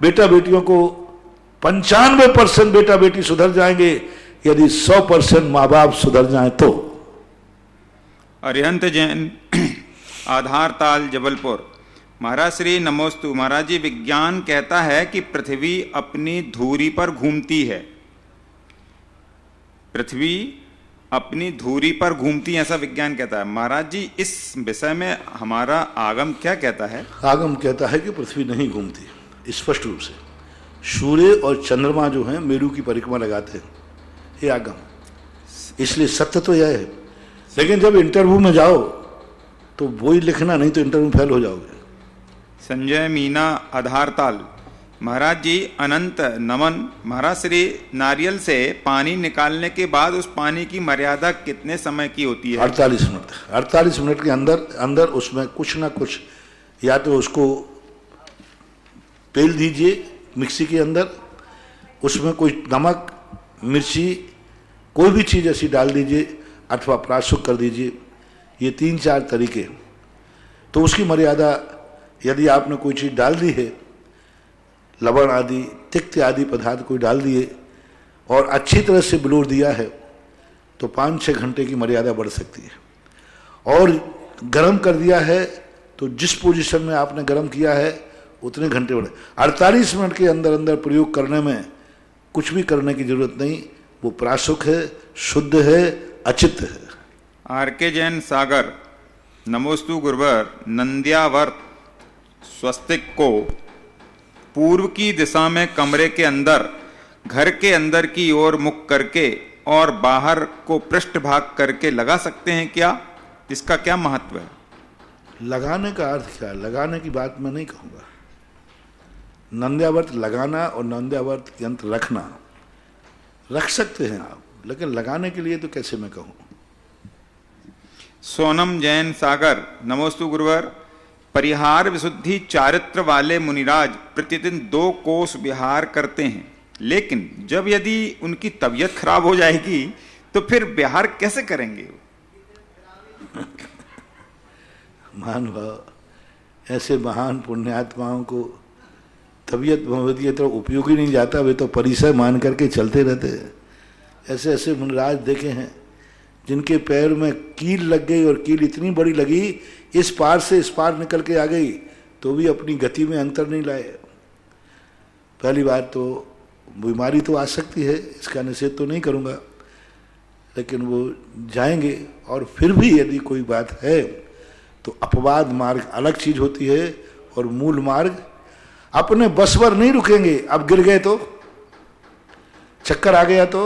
बेटा बेटियों को 95% बेटा बेटी सुधर जाएंगे, यदि 100% माँ बाप सुधर जाएं तो। अरिहंत जैन, आधार ताल, जबलपुर। महाराज श्री नमोस्तु। महाराज जी, विज्ञान कहता है कि पृथ्वी अपनी धुरी पर घूमती है, पृथ्वी अपनी धुरी पर घूमती है, ऐसा विज्ञान कहता है। महाराज जी, इस विषय में हमारा आगम क्या कहता है? आगम कहता है कि पृथ्वी नहीं घूमती, स्पष्ट रूप से। सूर्य और चंद्रमा जो हैं मेरू की परिक्रमा लगाते हैं, ये आगम। इसलिए सत्य तो यह है, लेकिन जब इंटरव्यू में जाओ तो वही लिखना, नहीं तो इंटरव्यू फेल हो जाओगे। संजय मीना, आधार ताल। महाराज जी, अनंत नमन। महाराज श्री, नारियल से पानी निकालने के बाद उस पानी की मर्यादा कितने समय की होती है? 48 मिनट। 48 मिनट के अंदर उसमें कुछ ना कुछ, या तो उसको पेल दीजिए मिक्सी के अंदर, उसमें कोई नमक मिर्ची कोई भी चीज़ ऐसी डाल दीजिए अथवा प्राशुक कर दीजिए, ये 3-4 तरीके। तो उसकी मर्यादा, यदि आपने कोई चीज़ डाल दी है, लवण आदि तिक्त आदि पदार्थ कोई डाल दिए और अच्छी तरह से बिलोर दिया है, तो 5-6 घंटे की मर्यादा बढ़ सकती है। और गर्म कर दिया है तो जिस पोजीशन में आपने गर्म किया है उतने घंटे बढ़े। 48 मिनट के अंदर अंदर प्रयोग करने में कुछ भी करने की जरूरत नहीं, वो प्राशुक है, शुद्ध है, अचित है। आर.के. जैन सागर, नमोस्तु गुरुवर, नंद्यावर्त स्वस्तिक को पूर्व की दिशा में कमरे के अंदर, घर के अंदर की ओर मुख करके और बाहर को पृष्ठभाग करके लगा सकते हैं क्या? इसका क्या महत्व है? लगाने का अर्थ क्या है? लगाने की बात मैं नहीं कहूँगा। नंद्यावर्त लगाना और नंद्यावर्त यंत्र रखना, रख सकते हैं आप, लेकिन लगाने के लिए तो कैसे मैं कहूँ। सोनम जैन सागर, नमोस्तु गुरुवर, परिहार विशुद्धि चारित्र वाले मुनिराज प्रतिदिन 2 कोस विहार करते हैं, लेकिन जब यदि उनकी तबीयत खराब हो जाएगी तो फिर विहार कैसे करेंगे? महानुभाव, ऐसे महान पुण्यात्माओं को तबीयत भगवती तो उपयोगी नहीं जाता, वे तो परिसर मान करके चलते रहते हैं। ऐसे ऐसे मुनिराज देखे हैं जिनके पैर में कील लग गई और कील इतनी बड़ी लगी इस पार से इस पार निकल के आ गई, तो भी अपनी गति में अंतर नहीं लाए। पहली बात तो बीमारी तो आ सकती है, इसका निषेध तो नहीं करूँगा, लेकिन वो जाएंगे। और फिर भी यदि कोई बात है तो अपवाद मार्ग अलग चीज होती है और मूल मार्ग। अपने बस पर नहीं रुकेंगे। अब गिर गए तो, चक्कर आ गया तो,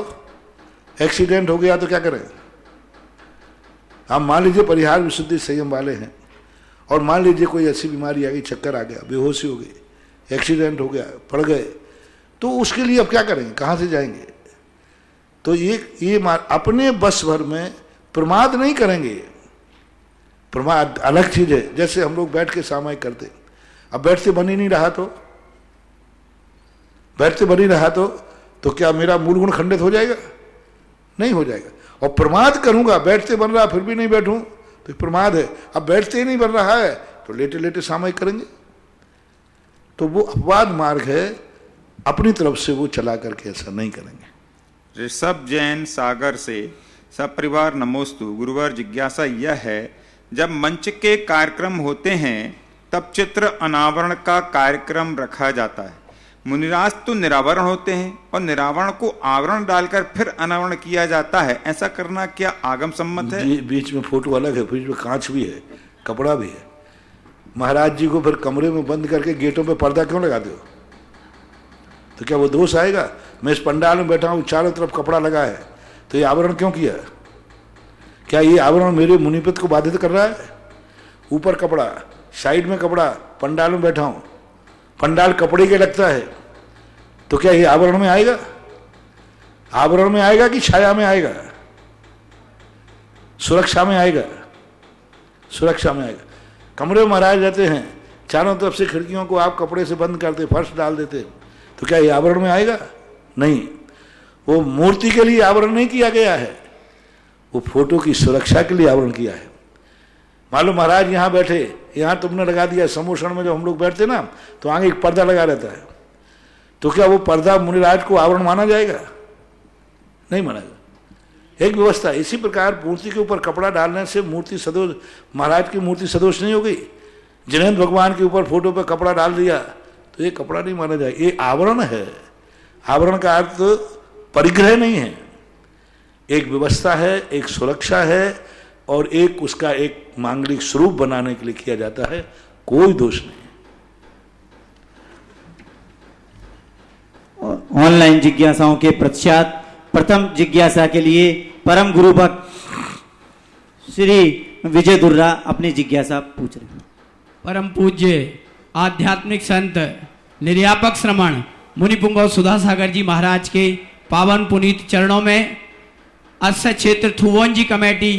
एक्सीडेंट हो गया तो क्या करें? हम मान लीजिए परिहार विशुद्धि संयम वाले हैं और मान लीजिए कोई ऐसी बीमारी आ गई, चक्कर आ गया, बेहोशी हो गई, एक्सीडेंट हो गया, पड़ गए, तो उसके लिए अब क्या करेंगे? कहाँ से जाएंगे? तो ये अपने बस भर में प्रमाद नहीं करेंगे। प्रमाद अलग चीज है। जैसे हम लोग बैठ के सामायिक करते, अब बैठते बन ही नहीं रहा तो, बैठते बन ही रहा तो क्या मेरा मूल गुण खंडित हो जाएगा? नहीं हो जाएगा। और प्रमाद करूंगा, बैठते बन रहा फिर भी नहीं बैठूं तो प्रमाद है। अब बैठते ही नहीं बन रहा है तो लेटे लेटे सामायिक करेंगे, तो वो अपवाद मार्ग है। अपनी तरफ से वो चला करके ऐसा नहीं करेंगे। ऋषभ जैन सागर से, सब परिवार नमोस्तु गुरुवर, जिज्ञासा यह है, जब मंच के कार्यक्रम होते हैं तब चित्र अनावरण का कार्यक्रम रखा जाता है। मुनिराज तो निरावरण होते हैं और निरावरण को आवरण डालकर फिर अनावरण किया जाता है, ऐसा करना क्या आगम सम्मत है? बीच में फोटो अलग है, बीच में कांच भी है, कपड़ा भी है। महाराज जी को फिर कमरे में बंद करके गेटों पे पर्दा क्यों लगाते हो? तो क्या वो दोष आएगा? मैं इस पंडाल में बैठा हूँ, चारों तरफ कपड़ा लगा है, तो ये आवरण क्यों किया? क्या ये आवरण मेरे मुनिपत को बाधित कर रहा है? ऊपर कपड़ा, साइड में कपड़ा, पंडाल में बैठा हूँ, पंडाल कपड़े के लगता है, तो क्या ये आवरण में आएगा? आवरण में आएगा कि छाया में आएगा? सुरक्षा में आएगा, सुरक्षा में आएगा। कमरे में महाराज रहते हैं, चारों तरफ से खिड़कियों को आप कपड़े से बंद करते, फर्श डाल देते, तो क्या ये आवरण में आएगा? नहीं। वो मूर्ति के लिए आवरण नहीं किया गया है, वो फोटो की सुरक्षा के लिए आवरण किया है। मालूम महाराज यहाँ बैठे, यहाँ तुमने लगा दिया, समोषण में जब हम लोग बैठते ना तो आगे एक पर्दा लगा रहता है, तो क्या वो पर्दा मुनिराज को आवरण माना जाएगा? नहीं माना जाएगा। एक व्यवस्था। इसी प्रकार मूर्ति के ऊपर कपड़ा डालने से मूर्ति सदोष, महाराज की मूर्ति सदोष नहीं हो गई। जिनेंद्र भगवान के ऊपर फोटो पे कपड़ा डाल दिया तो ये कपड़ा नहीं माना जाएगा, ये आवरण है। आवरण का अर्थ परिग्रह नहीं है, एक व्यवस्था है, एक सुरक्षा है और एक उसका एक मांगलिक स्वरूप बनाने के लिए किया जाता है, कोई दोष नहीं। ऑनलाइन जिज्ञासाओं के पश्चात प्रथम जिज्ञासा के लिए परम गुरु भक्त श्री विजय दुर्रा अपनी जिज्ञासा पूछ रहे हैं। परम पूज्य आध्यात्मिक संत निर्यापक श्रमण मुनिपुंगव सुधा सागर जी महाराज के पावन पुनीत चरणों में अस्य क्षेत्र थुवोंजी कमेटी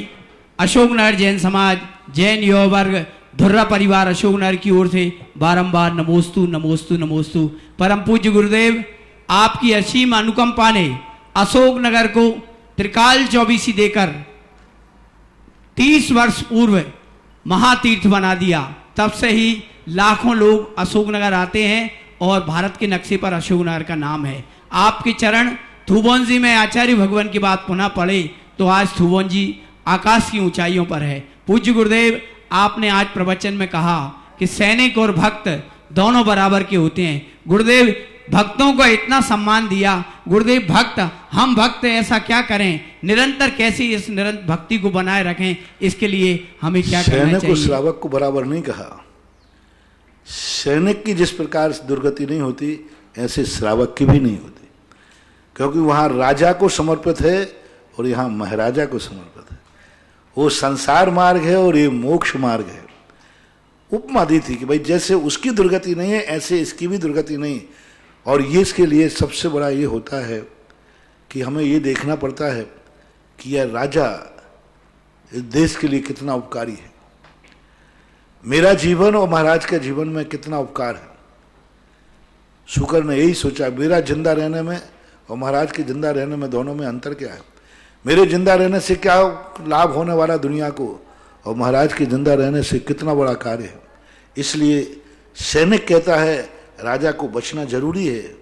अशोकनगर जैन समाज जैन युवा वर्ग धुर्रा परिवार अशोकनगर की ओर से बारंबार नमोस्तु नमोस्तु नमोस्तु। परम पूज्य गुरुदेव आपकी असीम अनुकंपा ने अशोकनगर को त्रिकाल चौबीसी देकर 30 वर्ष पूर्व महातीर्थ बना दिया। तब से ही लाखों लोग अशोकनगर आते हैं और भारत के नक्शे पर अशोकनगर का नाम है। आपके चरण थुबोंजी में आचार्य भगवान की बात पुनः पढ़े तो आज थुबोंजी आकाश की ऊंचाइयों पर है। पूज्य गुरुदेव, आपने आज प्रवचन में कहा कि सैनिक और भक्त दोनों बराबर के होते हैं। गुरुदेव, भक्तों को इतना सम्मान दिया। गुरुदेव, हम भक्त ऐसा क्या करें, निरंतर कैसे इस निरंतर भक्ति को बनाए रखें, इसके लिए हमें क्या करना चाहिए? सैनिक को श्रावक को बराबर नहीं कहा। सैनिक की जिस प्रकार से दुर्गति नहीं होती, ऐसे श्रावक की भी नहीं होती, क्योंकि वहां राजा को समर्पित है और यहाँ महाराजा को समर्पित है। वो संसार मार्ग है और ये मोक्ष मार्ग है। उपमा दी थी कि भाई जैसे उसकी दुर्गति नहीं है, ऐसे इसकी भी दुर्गति नहीं। और ये इसके लिए सबसे बड़ा ये होता है कि हमें ये देखना पड़ता है कि यह राजा इस देश के लिए कितना उपकारी है। मेरा जीवन और महाराज के जीवन में कितना उपकार है। शुक्र ने यही सोचा, मेरा जिंदा रहने में और महाराज के जिंदा रहने में, दोनों में अंतर क्या है? मेरे जिंदा रहने से क्या लाभ होने वाला दुनिया को, और महाराज के जिंदा रहने से कितना बड़ा कार्य है। इसलिए सैनिक कहता है राजा को बचना जरूरी है,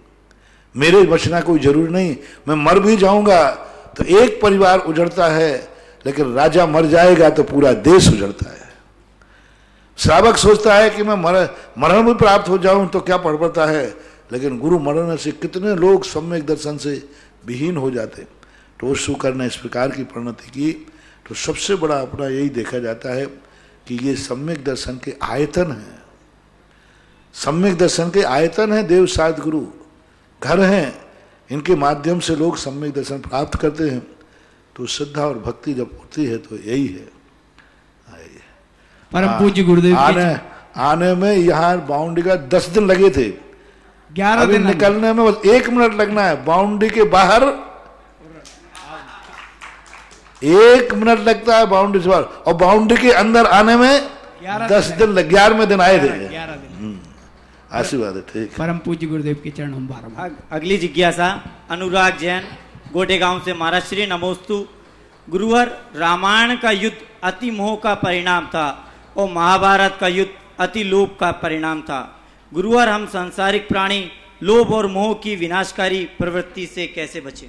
मेरे बचना कोई जरूरी नहीं। मैं मर भी जाऊंगा तो एक परिवार उजड़ता है, लेकिन राजा मर जाएगा तो पूरा देश उजड़ता है। श्रावक सोचता है कि मैं मरण भी प्राप्त हो जाऊं तो क्या पड़ पड़ता है, लेकिन गुरु मरने से कितने लोग सम्यक दर्शन से विहीन हो जाते। तो शुक्र ने इस प्रकार की परिणति की। तो सबसे बड़ा अपना यही देखा जाता है कि ये सम्यक दर्शन के आयतन है। सम्यक दर्शन के आयतन है देव साध गुरु घर हैं, इनके माध्यम से लोग सम्यक दर्शन प्राप्त करते हैं। तो श्रद्धा और भक्ति जब होती है तो यही है। परम पूज्य गुरुदेव आने में यहाँ बाउंड्री का 10 दिन लगे थे, 11 दिन निकलने में बस 1 मिनट लगना है। बाउंड्री के बाहर 1 मिनट लगता है बाउंड्री से बाहर, और बाउंड्री के अंदर आने में 10 दिन 11वें दिन आए थे। आशीर्वाद है। ठीक, परम पूज्य गुरुदेव के चरणों में बारंबार। अगली जिज्ञासा अनुराग जैन गोटे गांव से। महाराज श्री नमोस्तु। गुरुवर, रामायण का युद्ध अति मोह का परिणाम था और महाभारत का युद्ध अति लोभ का परिणाम था। गुरुवर, हम सांसारिक प्राणी लोभ और मोह की विनाशकारी प्रवृत्ति से कैसे बचें?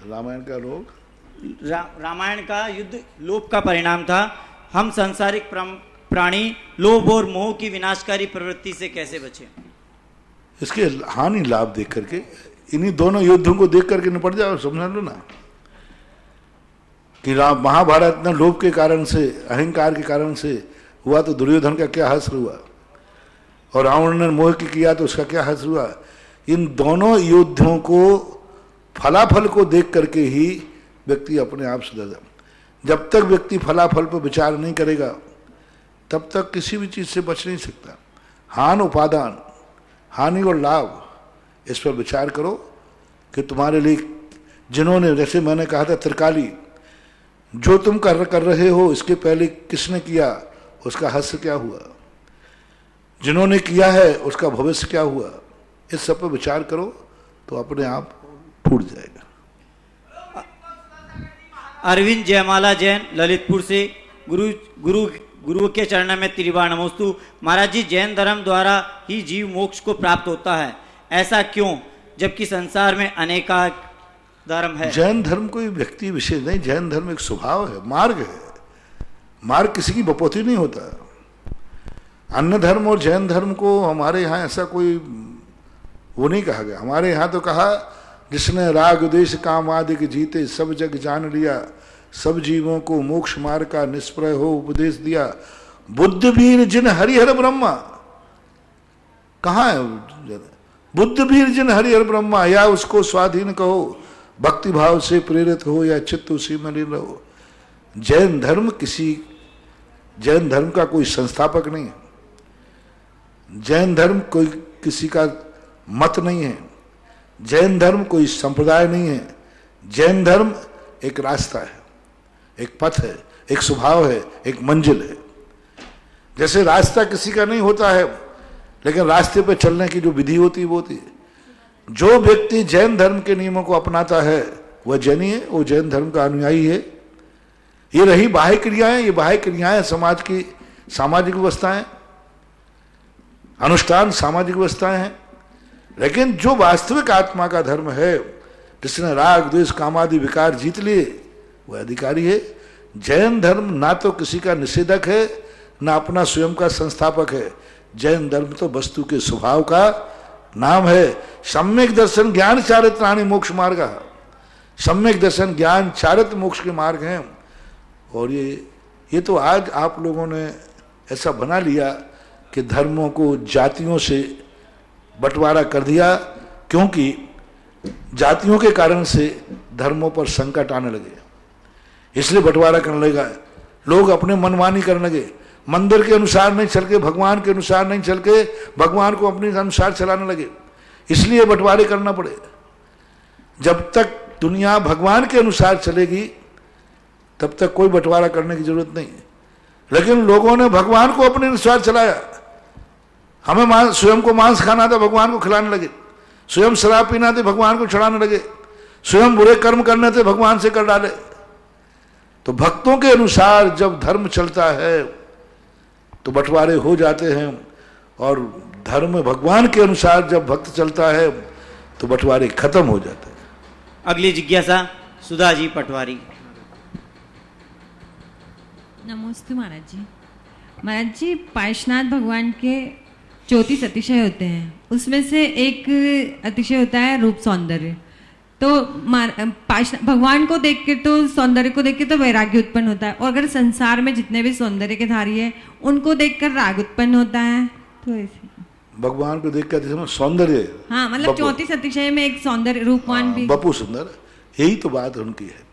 रामायण का लोभ, रामायण का युद्ध लोभ का परिणाम था। हम सांसारिक प्राणी लोभ और मोह की विनाशकारी प्रवृत्ति से कैसे बचें? इसके हानि लाभ देख करके, इन्हीं दोनों युद्धों को देख करके निपट जाओ। समझ लो ना कि महाभारत में लोभ के कारण से, अहंकार के कारण से हुआ तो दुर्योधन का क्या हश्र हुआ, और रावण ने मोह की किया तो उसका क्या हश्र हुआ। इन दोनों युद्धों को फलाफल को देख करके ही व्यक्ति अपने आप सुधर जाए। जब तक व्यक्ति फलाफल पर विचार नहीं करेगा तब तक किसी भी चीज से बच नहीं सकता। हान उपादान, हानि और लाभ, इस पर विचार करो कि तुम्हारे लिए जिन्होंने, जैसे मैंने कहा था त्रिकाली, जो तुम कर रहे हो इसके पहले किसने किया, उसका हश्र क्या हुआ, जिन्होंने किया है उसका भविष्य क्या हुआ। इस सब पर विचार करो तो अपने आप फूट जाएगा। अरविंद जयमाला जैन ललितपुर से। गुरु के चरण में त्रिबार नमोस्तु। महाराज जी, जैन धर्म द्वारा ही जीव मोक्ष को प्राप्त होता है, ऐसा क्यों, जबकि संसार में अनेका धर्म है? जैन धर्म कोई व्यक्ति विशेष नहीं, जैन धर्म एक स्वभाव है, मार्ग है। मार्ग किसी की बपोती नहीं होता। अन्य धर्म और जैन धर्म को हमारे यहाँ ऐसा कोई वो नहीं कहा गया। हमारे यहाँ तो कहा, जिसने राग द्वेष काम आदि के जीते सब जग जान लिया, सब जीवों को मोक्ष मार्ग का निष्प्रय हो उपदेश दिया। बुद्ध वीर जिन हरिहर ब्रह्मा, कहाँ है बुद्ध वीर जिन हरिहर ब्रह्मा, या उसको स्वाधीन कहो, भक्ति भाव से प्रेरित हो या चित्त उसी में लीन रहो। जैन धर्म का कोई संस्थापक नहीं है। जैन धर्म कोई किसी का मत नहीं है। जैन धर्म कोई संप्रदाय नहीं है। जैन धर्म एक रास्ता है, एक पथ है, एक स्वभाव है, एक मंजिल है। जैसे रास्ता किसी का नहीं होता है, लेकिन रास्ते पर चलने की जो विधि होती है वो होती है। जो व्यक्ति जैन धर्म के नियमों को अपनाता है वह जैनी है, वो जैन धर्म का अनुयायी है। ये रही बाह्य क्रियाएं, ये बाह्य क्रियाएं समाज की सामाजिक व्यवस्थाएं, अनुष्ठान सामाजिक व्यवस्थाएं हैं। लेकिन जो वास्तविक आत्मा का धर्म है, जिसने राग द्वेष कामादि विकार जीत लिए, वह अधिकारी है। जैन धर्म ना तो किसी का निषेधक है, ना अपना स्वयं का संस्थापक है। जैन धर्म तो वस्तु के स्वभाव का नाम है। सम्यक दर्शन ज्ञान चारित्राणि मोक्ष मार्ग। सम्यक दर्शन ज्ञान चारित्र मोक्ष के मार्ग हैं। और ये तो आज आप लोगों ने ऐसा बना लिया कि धर्मों को जातियों से बंटवारा कर दिया, क्योंकि जातियों के कारण से धर्मों पर संकट आने लगे, इसलिए बंटवारा करने लगा। लोग अपने मनमानी करने लगे, मंदिर के अनुसार नहीं चल के, भगवान के अनुसार नहीं चल के, भगवान को अपने अनुसार चलाने लगे, इसलिए बंटवारे करना पड़े। जब तक दुनिया भगवान के अनुसार चलेगी तब तक कोई बंटवारा करने की जरूरत नहीं। लेकिन लोगों ने भगवान को अपने अनुसार चलाया। हमें स्वयं को मांस खाना था, भगवान को खिलाने लगे। स्वयं शराब पीना थे, भगवान को चढ़ाने लगे। स्वयं बुरे कर्म करने थे, भगवान से कर डाले। तो भक्तों के अनुसार जब धर्म चलता है तो बंटवारे हो जाते हैं, और धर्म भगवान के अनुसार जब भक्त चलता है तो बंटवारे खत्म हो जाते हैं। अगली जिज्ञासा सुधा जी पटवारी। नमोस्तु महाराज जी। महाराज जी, पार्श्वनाथ भगवान के 34 अतिशय होते हैं, उसमें से एक अतिशय होता है रूप सौंदर्य। तो भगवान को देख के, तो सौंदर्य को देख के तो वैराग्य उत्पन्न होता है, और अगर संसार में जितने भी सौंदर्य के धारी है उनको देखकर राग उत्पन्न होता है। तो ऐसे भगवान को देख कर सौंदर्य, हाँ, मतलब 34 अतिशय में एक सौंदर्य रूपवान भी। बपू सुंदर, यही तो बात उनकी है।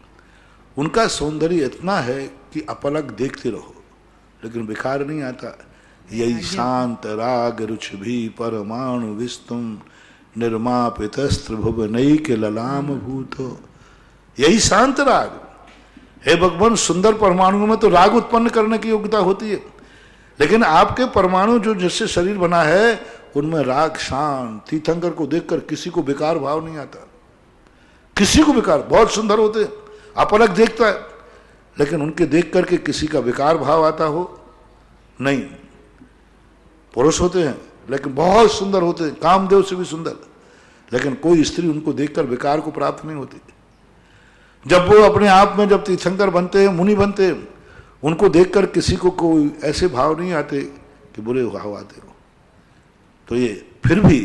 उनका सौंदर्य इतना है कि अपलक देखते रहो, लेकिन विकार नहीं आता। यही शांत राग रुचि भी परमाणु विस्तुम निर्मापितस्त्र भुवनई के ललाम भूतो। यही शांत राग है। भगवान सुंदर परमाणुओं में तो राग उत्पन्न करने की योग्यता होती है, लेकिन आपके परमाणु जो जिससे शरीर बना है उनमें राग शांत। तीर्थंकर को देखकर किसी को विकार भाव नहीं आता, किसी को विकार। बहुत सुंदर होते हैं, अपलक देखता है, लेकिन उनके देख करके किसी का विकार भाव आता हो नहीं। पुरुष होते हैं लेकिन बहुत सुंदर होते हैं, कामदेव से भी सुंदर, लेकिन कोई स्त्री उनको देखकर विकार को प्राप्त नहीं होती। जब वो अपने आप में जब तीर्थंकर बनते हैं, मुनि बनते हैं, उनको देखकर किसी को कोई ऐसे भाव नहीं आते कि बुरे भाव आते हो। तो ये फिर भी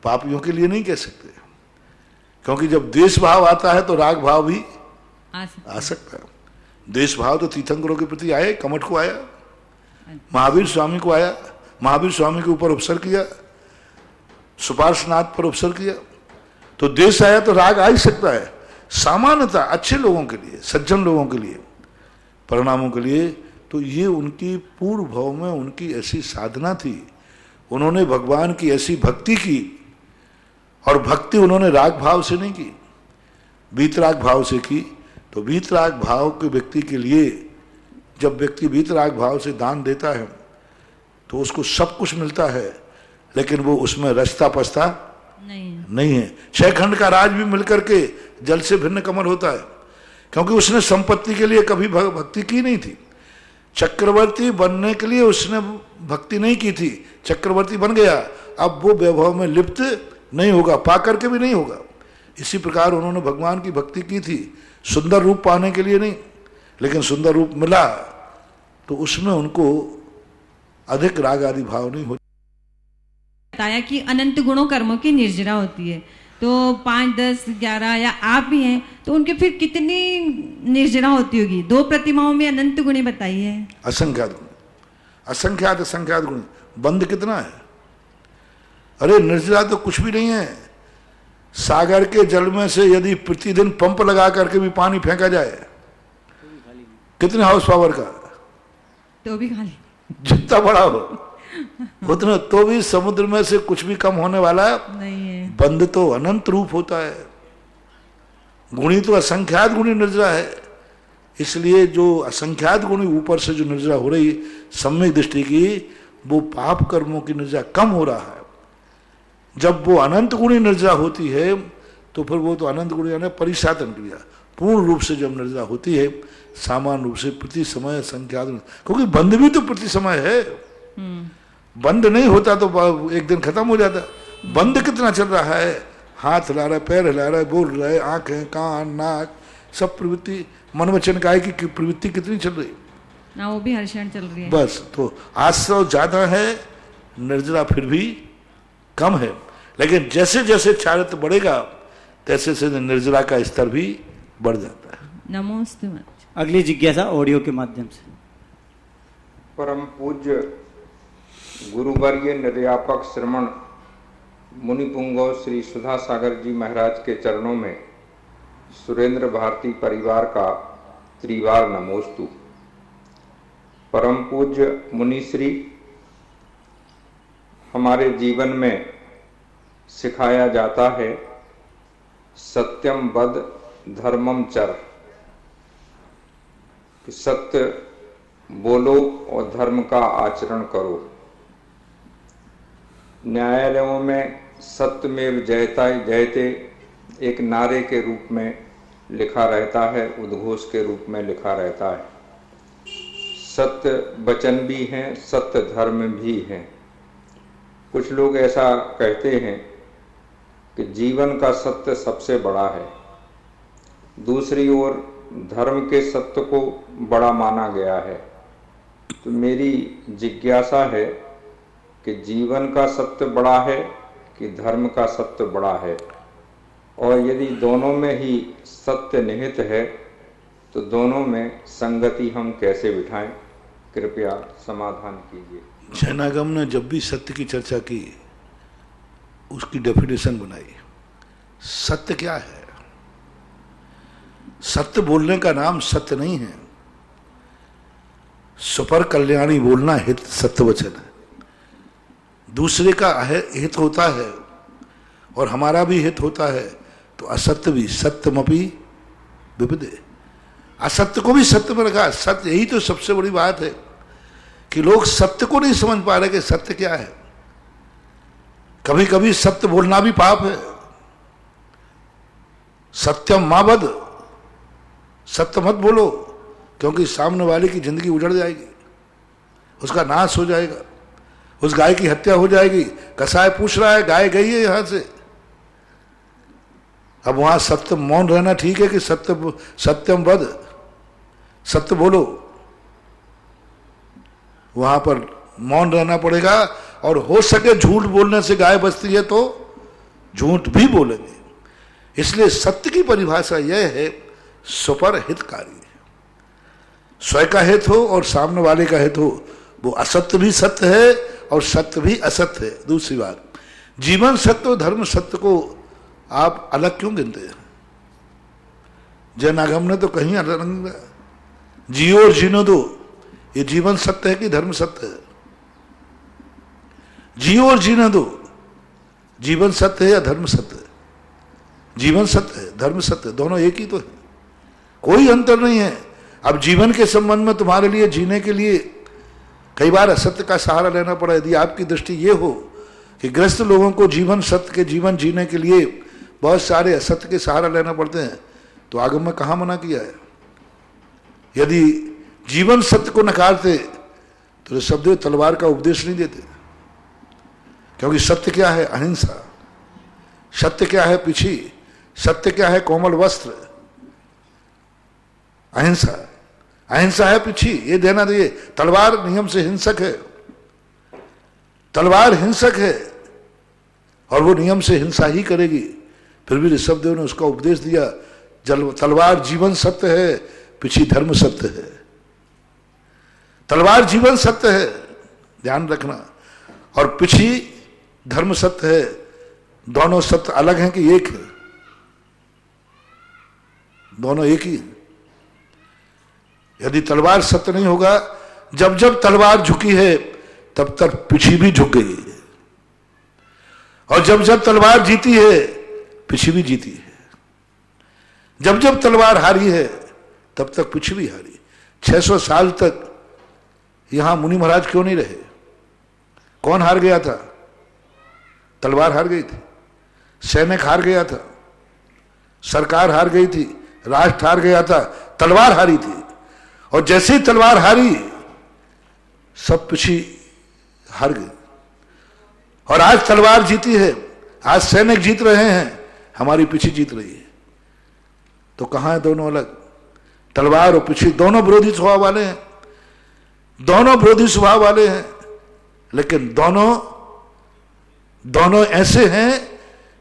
पापियों के लिए नहीं कह सकते, क्योंकि जब द्वेष भाव आता है तो राग भाव भी आ सकता है। द्वेष भाव तो तीर्थंकरों के प्रति आए, कमठ को आया, महावीर स्वामी को आया, महावीर स्वामी के ऊपर उपसर किया, सुपार्श्वनाथ पर उपसर किया, तो द्वेष आया तो राग आ ही सकता है। सामान्यतः अच्छे लोगों के लिए, सज्जन लोगों के लिए, परिणामों के लिए, तो ये उनकी पूर्व भाव में उनकी ऐसी साधना थी। उन्होंने भगवान की ऐसी भक्ति की, और भक्ति उन्होंने राग भाव से नहीं की, वीतराग भाव से की। तो वीतराग भाव के व्यक्ति के लिए जब व्यक्ति वीतराग भाव से दान देता है तो उसको सब कुछ मिलता है, लेकिन वो उसमें रचता पचता नहीं है। 6 खंड का राज भी मिलकर के जल से भिन्न कमल होता है, क्योंकि उसने संपत्ति के लिए कभी भक्ति की नहीं थी। चक्रवर्ती बनने के लिए उसने भक्ति नहीं की थी, चक्रवर्ती बन गया, अब वो वैभव में लिप्त नहीं होगा, पा करके भी नहीं होगा। इसी प्रकार उन्होंने भगवान की भक्ति की थी, सुंदर रूप पाने के लिए नहीं, लेकिन सुंदर रूप मिला तो उसमें उनको अधिक राग आदि भाव नहीं होता। बताया कि अनंत गुणों कर्मों की निर्जरा होती है, तो 5, 10, 11 या आप भी हैं, तो उनके फिर कितनी निर्जरा होती होगी? 2 प्रतिमाओं में अनंत गुणी बताई है, असंख्यात गुण, असंख्यात असंख्यात गुण। बंद कितना है? अरे निर्जरा तो कुछ भी नहीं है। सागर के जल में से यदि प्रतिदिन पंप लगा करके भी पानी फेंका जाए, कितने हाउस पावर का, तो भी खाली, जितना बड़ा हो उतना, तो भी समुद्र में से कुछ भी कम होने वाला नहीं है। बंद तो अनंत रूप होता है। गुणी तो असंख्यात गुणी निर्जरा है। इसलिए जो असंख्यात गुणी ऊपर से जो निर्जरा हो रही सम्यक दृष्टि की, वो पाप कर्मों की निर्जरा कम हो रहा है। जब वो अनंत गुणी निर्जरा होती है तो फिर वो तो अनंत गुणी यानी परिसाधन क्रिया पूर्ण रूप से जब निर्जरा होती है, सामान्य रूप से प्रति समय संख्या, क्योंकि बंद भी तो प्रति समय है। बंद नहीं होता तो एक दिन खत्म हो जाता। बंद कितना चल रहा है, हाथ हिला रहा है, पैर हिला रहा है, बोल रहा है, आंखें, कान, नाक, सब प्रवृत्ति, मन वचन काया की प्रवृत्ति कितनी चल रही ना, वो भी हर क्षण चल रही है। बस तो आश्रव ज्यादा है, निर्जरा फिर भी कम है। लेकिन जैसे जैसे चारित्र बढ़ेगा तैसे से निर्जरा का स्तर भी बढ़ जाता है। नमोस्तु। अगली जिज्ञासा ऑडियो के माध्यम से। परम पूज्य गुरुवर्य निर्यापक श्रमण मुनिपुंगव श्री सुधा सागर जी महाराज के चरणों में सुरेंद्र भारती परिवार का त्रिवार नमोस्तु। परम पूज्य मुनिश्री, हमारे जीवन में सिखाया जाता है सत्यम वद धर्मम चर, कि सत्य बोलो और धर्म का आचरण करो। न्यायालयों में सत्यमेव जयता जयते एक नारे के रूप में लिखा रहता है, उद्घोष के रूप में लिखा रहता है। सत्य वचन भी हैं, सत्य धर्म भी हैं। कुछ लोग ऐसा कहते हैं कि जीवन का सत्य सबसे बड़ा है, दूसरी ओर धर्म के सत्य को बड़ा माना गया है। तो मेरी जिज्ञासा है कि जीवन का सत्य बड़ा है कि धर्म का सत्य बड़ा है, और यदि दोनों में ही सत्य निहित है तो दोनों में संगति हम कैसे बिठाएं? कृपया समाधान कीजिए। जैनागम ने जब भी सत्य की चर्चा की उसकी डेफिनेशन बनाई। सत्य क्या है? सत्य बोलने का नाम सत्य नहीं है। सुपर कल्याणी बोलना हित सत्य वचन है। दूसरे का हित होता है और हमारा भी हित होता है, तो असत्य भी सत्यमपि विविदे, असत्य को भी सत्य में रखा। सत्य, यही तो सबसे बड़ी बात है कि लोग सत्य को नहीं समझ पा रहे कि सत्य क्या है। कभी कभी सत्य बोलना भी पाप है। सत्यम मां वद, सत्य मत बोलो, क्योंकि सामने वाले की जिंदगी उजड़ जाएगी, उसका नाश हो जाएगा, उस गाय की हत्या हो जाएगी। कसाई पूछ रहा है, गाय गई है यहां से। अब वहां सत्य मौन रहना ठीक है कि सत्यम वद, सत्य बोलो, वहां पर मौन रहना पड़ेगा। और हो सके झूठ बोलने से गाय बचती है तो झूठ भी बोलेंगे। इसलिए सत्य की परिभाषा यह है सुपर हितकारी है। स्वयं का हित हो और सामने वाले का हित हो, वो असत्य भी सत्य है और सत्य भी असत्य है। दूसरी बात, जीवन सत्य और धर्म सत्य को आप अलग क्यों गिनते हैं? जैनागम ने तो कहीं अलग, जियो और जीनो दो, ये जीवन सत्य है कि धर्म सत्य है? जियो और जीने दो, जीवन सत्य है या धर्म सत्य है? जीवन सत्य है, धर्म सत्य है, दोनों एक ही तो है, कोई अंतर नहीं है। अब जीवन के संबंध में तुम्हारे लिए जीने के लिए कई बार असत्य का सहारा लेना पड़ा। यदि आपकी दृष्टि ये हो कि ग्रस्त लोगों को जीवन सत्य के जीवन जीने के लिए बहुत सारे असत्य के सहारा लेना पड़ते हैं, तो आगम में कहाँ मना किया है? यदि जीवन सत्य को नकारते तो ऋषभदेव तलवार का उपदेश नहीं देते, क्योंकि सत्य क्या है? अहिंसा। सत्य क्या है? पीछी। सत्य क्या है? कोमल वस्त्र। अहिंसा, अहिंसा है पीछी, ये देना दिए। तलवार नियम से हिंसक है, तलवार हिंसक है और वो नियम से हिंसा ही करेगी। फिर भी ऋषभदेव ने उसका उपदेश दिया, तलवार जीवन सत्य है, पीछी धर्म सत्य है। तलवार जीवन सत्य है, ध्यान रखना, और पीछी धर्म सत्य है। दोनों सत्य अलग हैं कि एक है? दोनों एक ही। यदि तलवार सत्य नहीं होगा, जब जब तलवार झुकी है तब तक पीछी भी झुक गई है, और जब जब तलवार जीती है पीछी भी जीती है। जब जब तलवार हारी है तब तक पीछी भी हारी। 600 साल तक यहां मुनि महाराज क्यों नहीं रहे? कौन हार गया था? तलवार हार गई थी, सैनिक हार गया था, सरकार हार गई थी, राष्ट्र हार गया था, तलवार हारी थी। और जैसे ही तलवार हारी सब पिछी हार गई। और आज तलवार जीती है, आज सैनिक जीत रहे हैं, हमारी पिछी जीत रही है। तो कहां है दोनों अलग? तलवार और पिछी दोनों विरोधी स्वभाव वाले हैं, दोनों विरोधी स्वभाव वाले हैं, लेकिन दोनों ऐसे हैं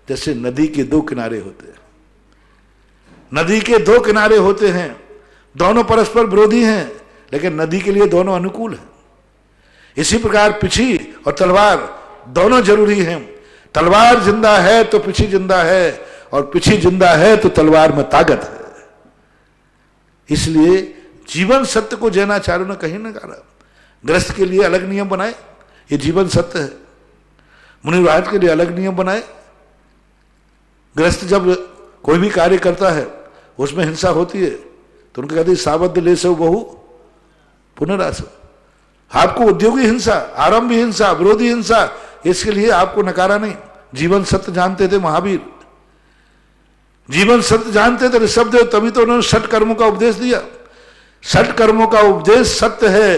जैसे नदी के दो किनारे होते हैं। नदी के दो किनारे होते हैं, दोनों परस्पर विरोधी हैं, लेकिन नदी के लिए दोनों अनुकूल हैं। इसी प्रकार पिछी और तलवार दोनों जरूरी हैं। तलवार जिंदा है तो पिछी जिंदा है, और पिछी जिंदा है तो तलवार में ताकत है। इसलिए जीवन सत्य को जैनाचार्यों ने कहीं न कहा। गृहस्थ के लिए अलग नियम बनाए, ये जीवन सत्य है। मुनिराज के लिए अलग नियम बनाए। गृहस्थ जब कोई भी कार्य करता है उसमें हिंसा होती है तो उनके कहते सावध ले सो बहु पुनरास। आपको उद्योगी हिंसा, आरंभी हिंसा, विरोधी हिंसा, इसके लिए आपको नकारा नहीं। जीवन सत्य जानते थे महावीर, जीवन सत्य जानते थे ऋषभदेव, तभी तो उन्होंने षट कर्मों का उपदेश दिया। षट कर्मों का उपदेश सत्य है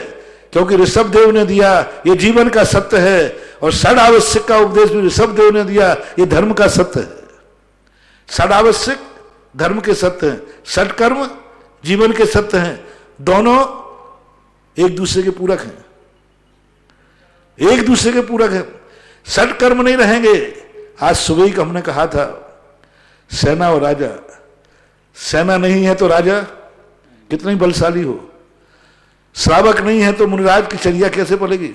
क्योंकि ऋषभदेव ने दिया, ये जीवन का सत्य है। और षड आवश्यक का उपदेश भी ऋषभदेव ने दिया, ये धर्म का सत्य है। षड आवश्यक धर्म के सत्य हैं, षट कर्म जीवन के सत्य हैं। दोनों एक दूसरे के पूरक हैं, एक दूसरे के पूरक हैं। षट कर्म नहीं रहेंगे। आज सुबह ही हमने कहा था सेना और राजा, सेना नहीं है तो राजा कितनी बलशाली हो, श्रावक नहीं है तो मुनिराज की चर्या कैसे पलेगी?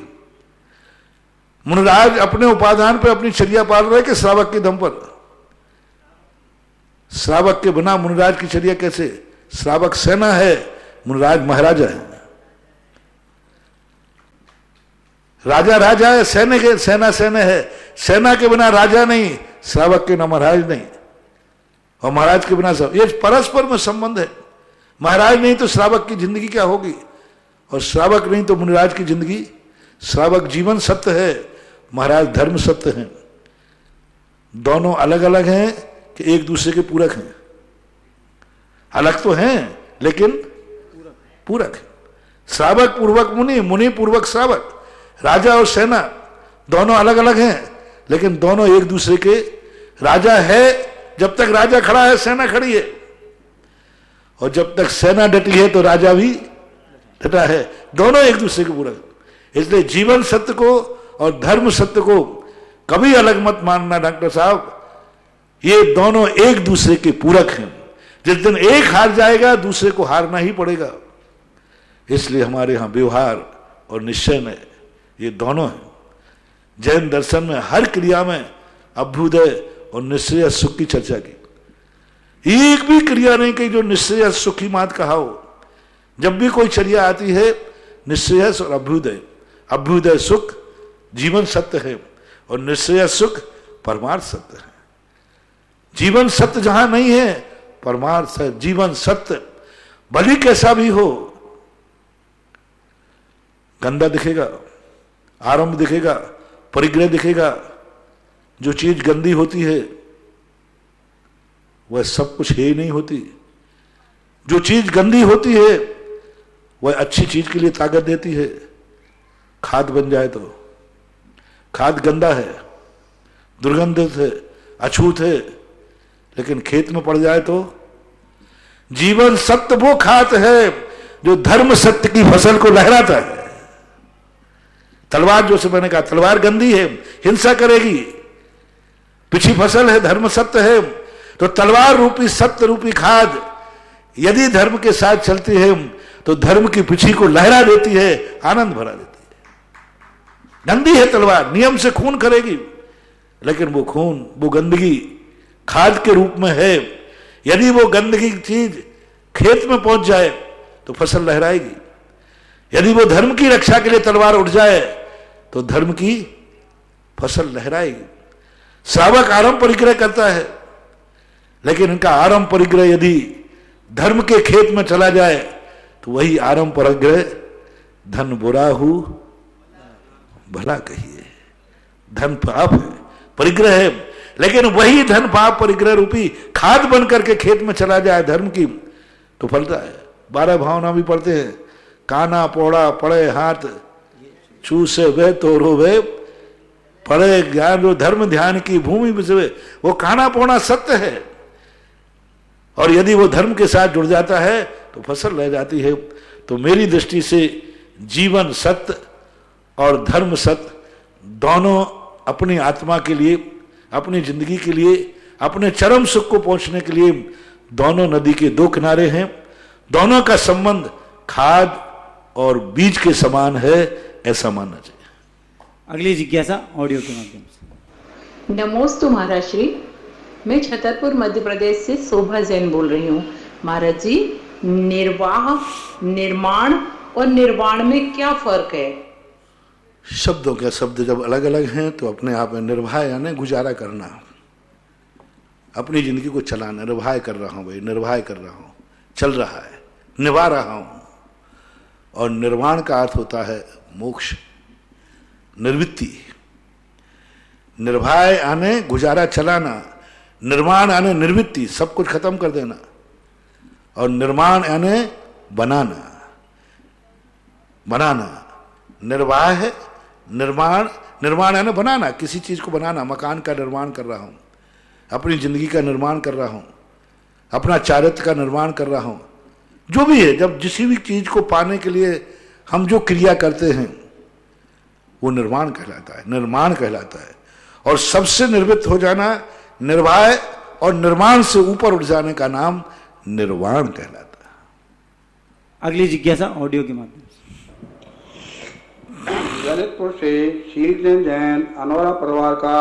मुनिराज अपने उपादान पर अपनी चर्या पाल रहे कि श्रावक के दम पर? श्रावक के बिना मुनिराज की चर्या कैसे? श्रावक सेना है, मुनिराज महाराजा है। राजा राजा है, सेना के सेना सेना है। सेना के बिना राजा नहीं, श्रावक के बिना महाराज नहीं, और महाराज के बिना सब। ये परस्पर में संबंध है। महाराज नहीं तो श्रावक की जिंदगी क्या होगी, और श्रावक नहीं तो मुनिराज की जिंदगी। श्रावक जीवन सत्य है, महाराज धर्म सत्य है। दोनों अलग अलग हैं कि एक दूसरे के पूरक हैं। अलग तो हैं लेकिन पूरक है। श्रावक पूर्वक मुनि, मुनि पूर्वक श्रावक। राजा और सेना दोनों अलग अलग हैं, लेकिन दोनों एक दूसरे के। राजा है जब तक राजा खड़ा है, सेना खड़ी है, और जब तक सेना डटी है तो राजा भी डटा है। दोनों एक दूसरे के पूरक। इसलिए जीवन सत्य को और धर्म सत्य को कभी अलग मत मानना डॉक्टर साहब। ये दोनों एक दूसरे के पूरक हैं। जिस दिन एक हार जाएगा दूसरे को हारना ही पड़ेगा। इसलिए हमारे यहां व्यवहार और निश्चय में ये दोनों हैं। जैन दर्शन में हर क्रिया में अभ्युदय और निश्चय सुख की चर्चा की। एक भी क्रिया नहीं कही जो निश्चय सुखी मात कहा हो। जब भी कोई चर्या आती है निश्चय और अभ्युदय। अभ्युदय सुख जीवन सत्य है, और निश्चय सुख परमार्थ सत्य है। जीवन सत्य जहां नहीं है परमार्थ है। जीवन सत्य भली कैसा भी हो, गंदा दिखेगा, आरंभ दिखेगा, परिग्रह दिखेगा। जो चीज गंदी होती है वह सब कुछ ही नहीं होती। जो चीज गंदी होती है वह अच्छी चीज के लिए ताकत देती है। खाद बन जाए तो, खाद गंदा है, दुर्गंधित है, अछूत है, लेकिन खेत में पड़ जाए तो जीवन सत्य वो खाद है जो धर्म सत्य की फसल को लहराता है। तलवार, जो से मैंने कहा, तलवार गंदी है, हिंसा करेगी। पिछी फसल है, धर्म सत्य है, तो तलवार रूपी सत्य रूपी खाद यदि धर्म के साथ चलती है तो धर्म की पिछी को लहरा देती है, आनंद भरा देती है। गंदी है तलवार, नियम से खून करेगी, लेकिन वो खून, वो गंदगी खाद के रूप में है। यदि वो गंदगी की चीज खेत में पहुंच जाए तो फसल लहराएगी। यदि वो धर्म की रक्षा के लिए तलवार उठ जाए तो धर्म की फसल लहराएगी। श्रावक आरंभ परिग्रह करता है, लेकिन इनका आरंभ परिग्रह यदि धर्म के खेत में चला जाए तो वही आरंभ परिग्रह धन बुरा हो भला कहिए। धन पाप है, परिग्रह है, लेकिन वही धन पाप परिग्रह रूपी खाद बन करके खेत में चला जाए धर्म की तो फलता है। 12 भावना भी पढ़ते हैं, काना पौड़ा पड़े हाथ चूसे वे तो रोवे, पड़े ज्ञान जो धर्म ध्यान की भूमि बिसवे। वो काना पौड़ा सत्य है, और यदि वो धर्म के साथ जुड़ जाता है तो फसल रह जाती है। तो मेरी दृष्टि से जीवन सत्य और धर्म सत्य दोनों अपनी आत्मा के लिए, अपनी जिंदगी के लिए, अपने चरम सुख को पहुंचने के लिए दोनों नदी के दो किनारे हैं। दोनों का संबंध खाद और बीज के समान है, ऐसा मानना चाहिए। अगली जिज्ञासा ऑडियो के माध्यम से। नमोस्तु महाराज श्री, मैं छतरपुर मध्य प्रदेश से शोभा जैन बोल रही हूँ। महाराज जी, निर्वाह, निर्माण और निर्वाण में क्या फर्क है? शब्दों के शब्द जब अलग अलग हैं तो अपने आप में निर्वाह यानी गुजारा करना, अपनी जिंदगी को चलाना। निर्वाह कर रहा हूं भाई, निर्वाह कर रहा हूं, चल रहा है, निभा रहा हूं। और निर्वाण का अर्थ होता है मोक्ष, निर्वृत्ति। निर्वाह यानी गुजारा चलाना, निर्माण यानी निर्वृत्ति, सब कुछ खत्म कर देना, और निर्माण यानी बनाना, बनाना। निर्वाह है निर्माण, निर्माण यानी बनाना, किसी चीज को बनाना। मकान का निर्माण कर रहा हूं, अपनी जिंदगी का निर्माण कर रहा हूं, अपना चारित्र का निर्माण कर रहा हूं, जो भी है। जब जिस भी चीज को पाने के लिए हम जो क्रिया करते हैं वो निर्माण कहलाता है, निर्माण कहलाता है। और सबसे निर्वृत्त हो जाना, निर्वाह और निर्माण से ऊपर उठ जाने का नाम निर्वाण कहलाता है। अगली जिज्ञासा ऑडियो के माध्यम से। ललितपुर से शीलचंद जैन अनोरा परिवार का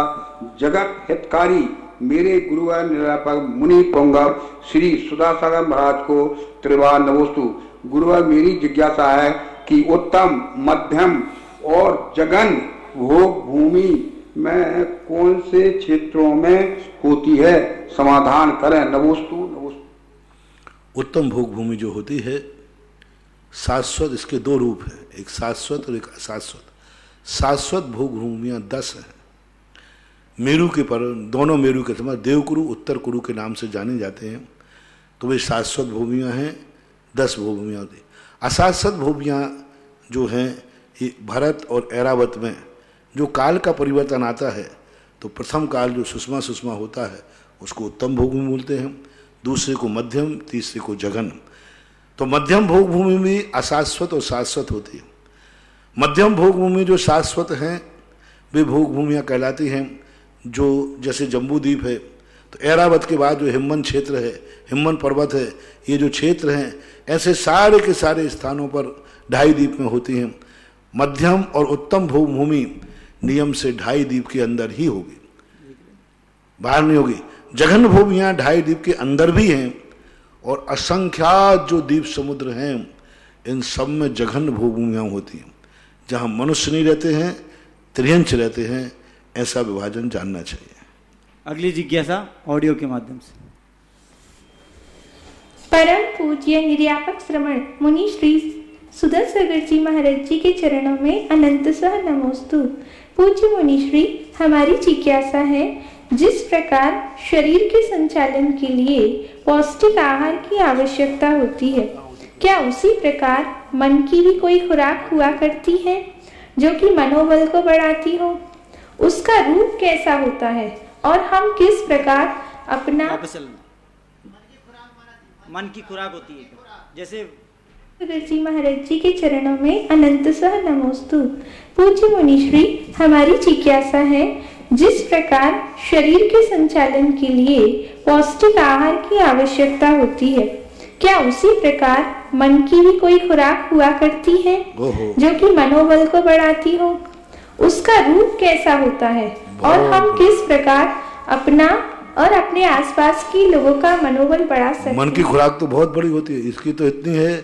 जगत हितकारी मेरे गुरुवार निरापक मुनि पुंगव श्री सुधासागर महाराज को त्रिवार नमोस्तु। गुरुवार, मेरी जिज्ञासा है कि उत्तम, मध्यम और जघन भोग भूमि में कौन से क्षेत्रों में होती है? समाधान करें। नमोस्तु नमोस्तु। उत्तम भोग भूमि जो होती है शाश्वत, इसके दो रूप है, एक शाश्वत और एक अशाश्वत। शाश्वत भोग भूमियां 10 हैं। मेरू के पर, दोनों मेरू के समय देवकुरु उत्तर कुरु के नाम से जाने जाते हैं। तो वे शाश्वत भूमियां हैं, 10 भूमियां होती। अशाश्वत भूमियां जो हैं ये भरत और ऐरावत में जो काल का परिवर्तन आता है, तो प्रथम काल जो सुषमा सुषमा होता है उसको उत्तम भोग भूमि बोलते हैं, दूसरे को मध्यम, तीसरे को जघन। तो मध्यम भोग भूमि भी अशाश्वत और शाश्वत होती है। मध्यम भोग भूमि जो शाश्वत हैं वे भोग भूमियाँ कहलाती हैं। जो जैसे जम्बू द्वीप है, तो ऐरावत के बाद जो हिमवन क्षेत्र है, हिमवन पर्वत है, ये जो क्षेत्र हैं ऐसे सारे के सारे स्थानों पर 2.5 द्वीप में होती हैं। मध्यम और उत्तम भोग भूमि नियम से 2.5 द्वीप के अंदर ही होगी, बाहर नहीं होगी। जघन भूमियाँ 2.5 द्वीप के अंदर भी हैं, और असंख्यात जो द्वीप समुद्र हैं इन सब में जघन भूमियाँ होती हैं, जहाँ मनुष्य नहीं रहते हैं, त्रियंच रहते हैं। ऐसा विभाजन जानना चाहिए। अगली जिज्ञासा ऑडियो के माध्यम से। परम पूज्य निर्यापक श्रमण मुनि श्री सुधासागर जी महाराज जी के चरणों में अनंत सह नमोस्तु। पूज्य मुनि श्री, हमारी जिज्ञासा है, जिस प्रकार शरीर के संचालन के लिए पौष्टिक आहार की आवश्यकता होती है, क्या उसी प्रकार मन की भी कोई खुराक हुआ करती है जो कि मनोबल को बढ़ाती हो? उसका रूप कैसा होता है और हम किस प्रकार अपना मन की खुराक होती है? जैसे जी महाराज जी के चरणों में अनंत सह नमोस्तु। पूज्य मुनि श्री, हमारी जिज्ञासा है, जिस प्रकार शरीर के संचालन के लिए पौष्टिक आहार की आवश्यकता होती है, क्या उसी प्रकार मन की भी कोई खुराक हुआ करती है जो कि मनोबल को बढ़ाती हो? उसका रूप कैसा होता है और हम किस प्रकार अपना और अपने आसपास के लोगों का मनोबल बढ़ा सकते हैं? मन की खुराक तो बहुत बड़ी होती है। इसकी तो इतनी है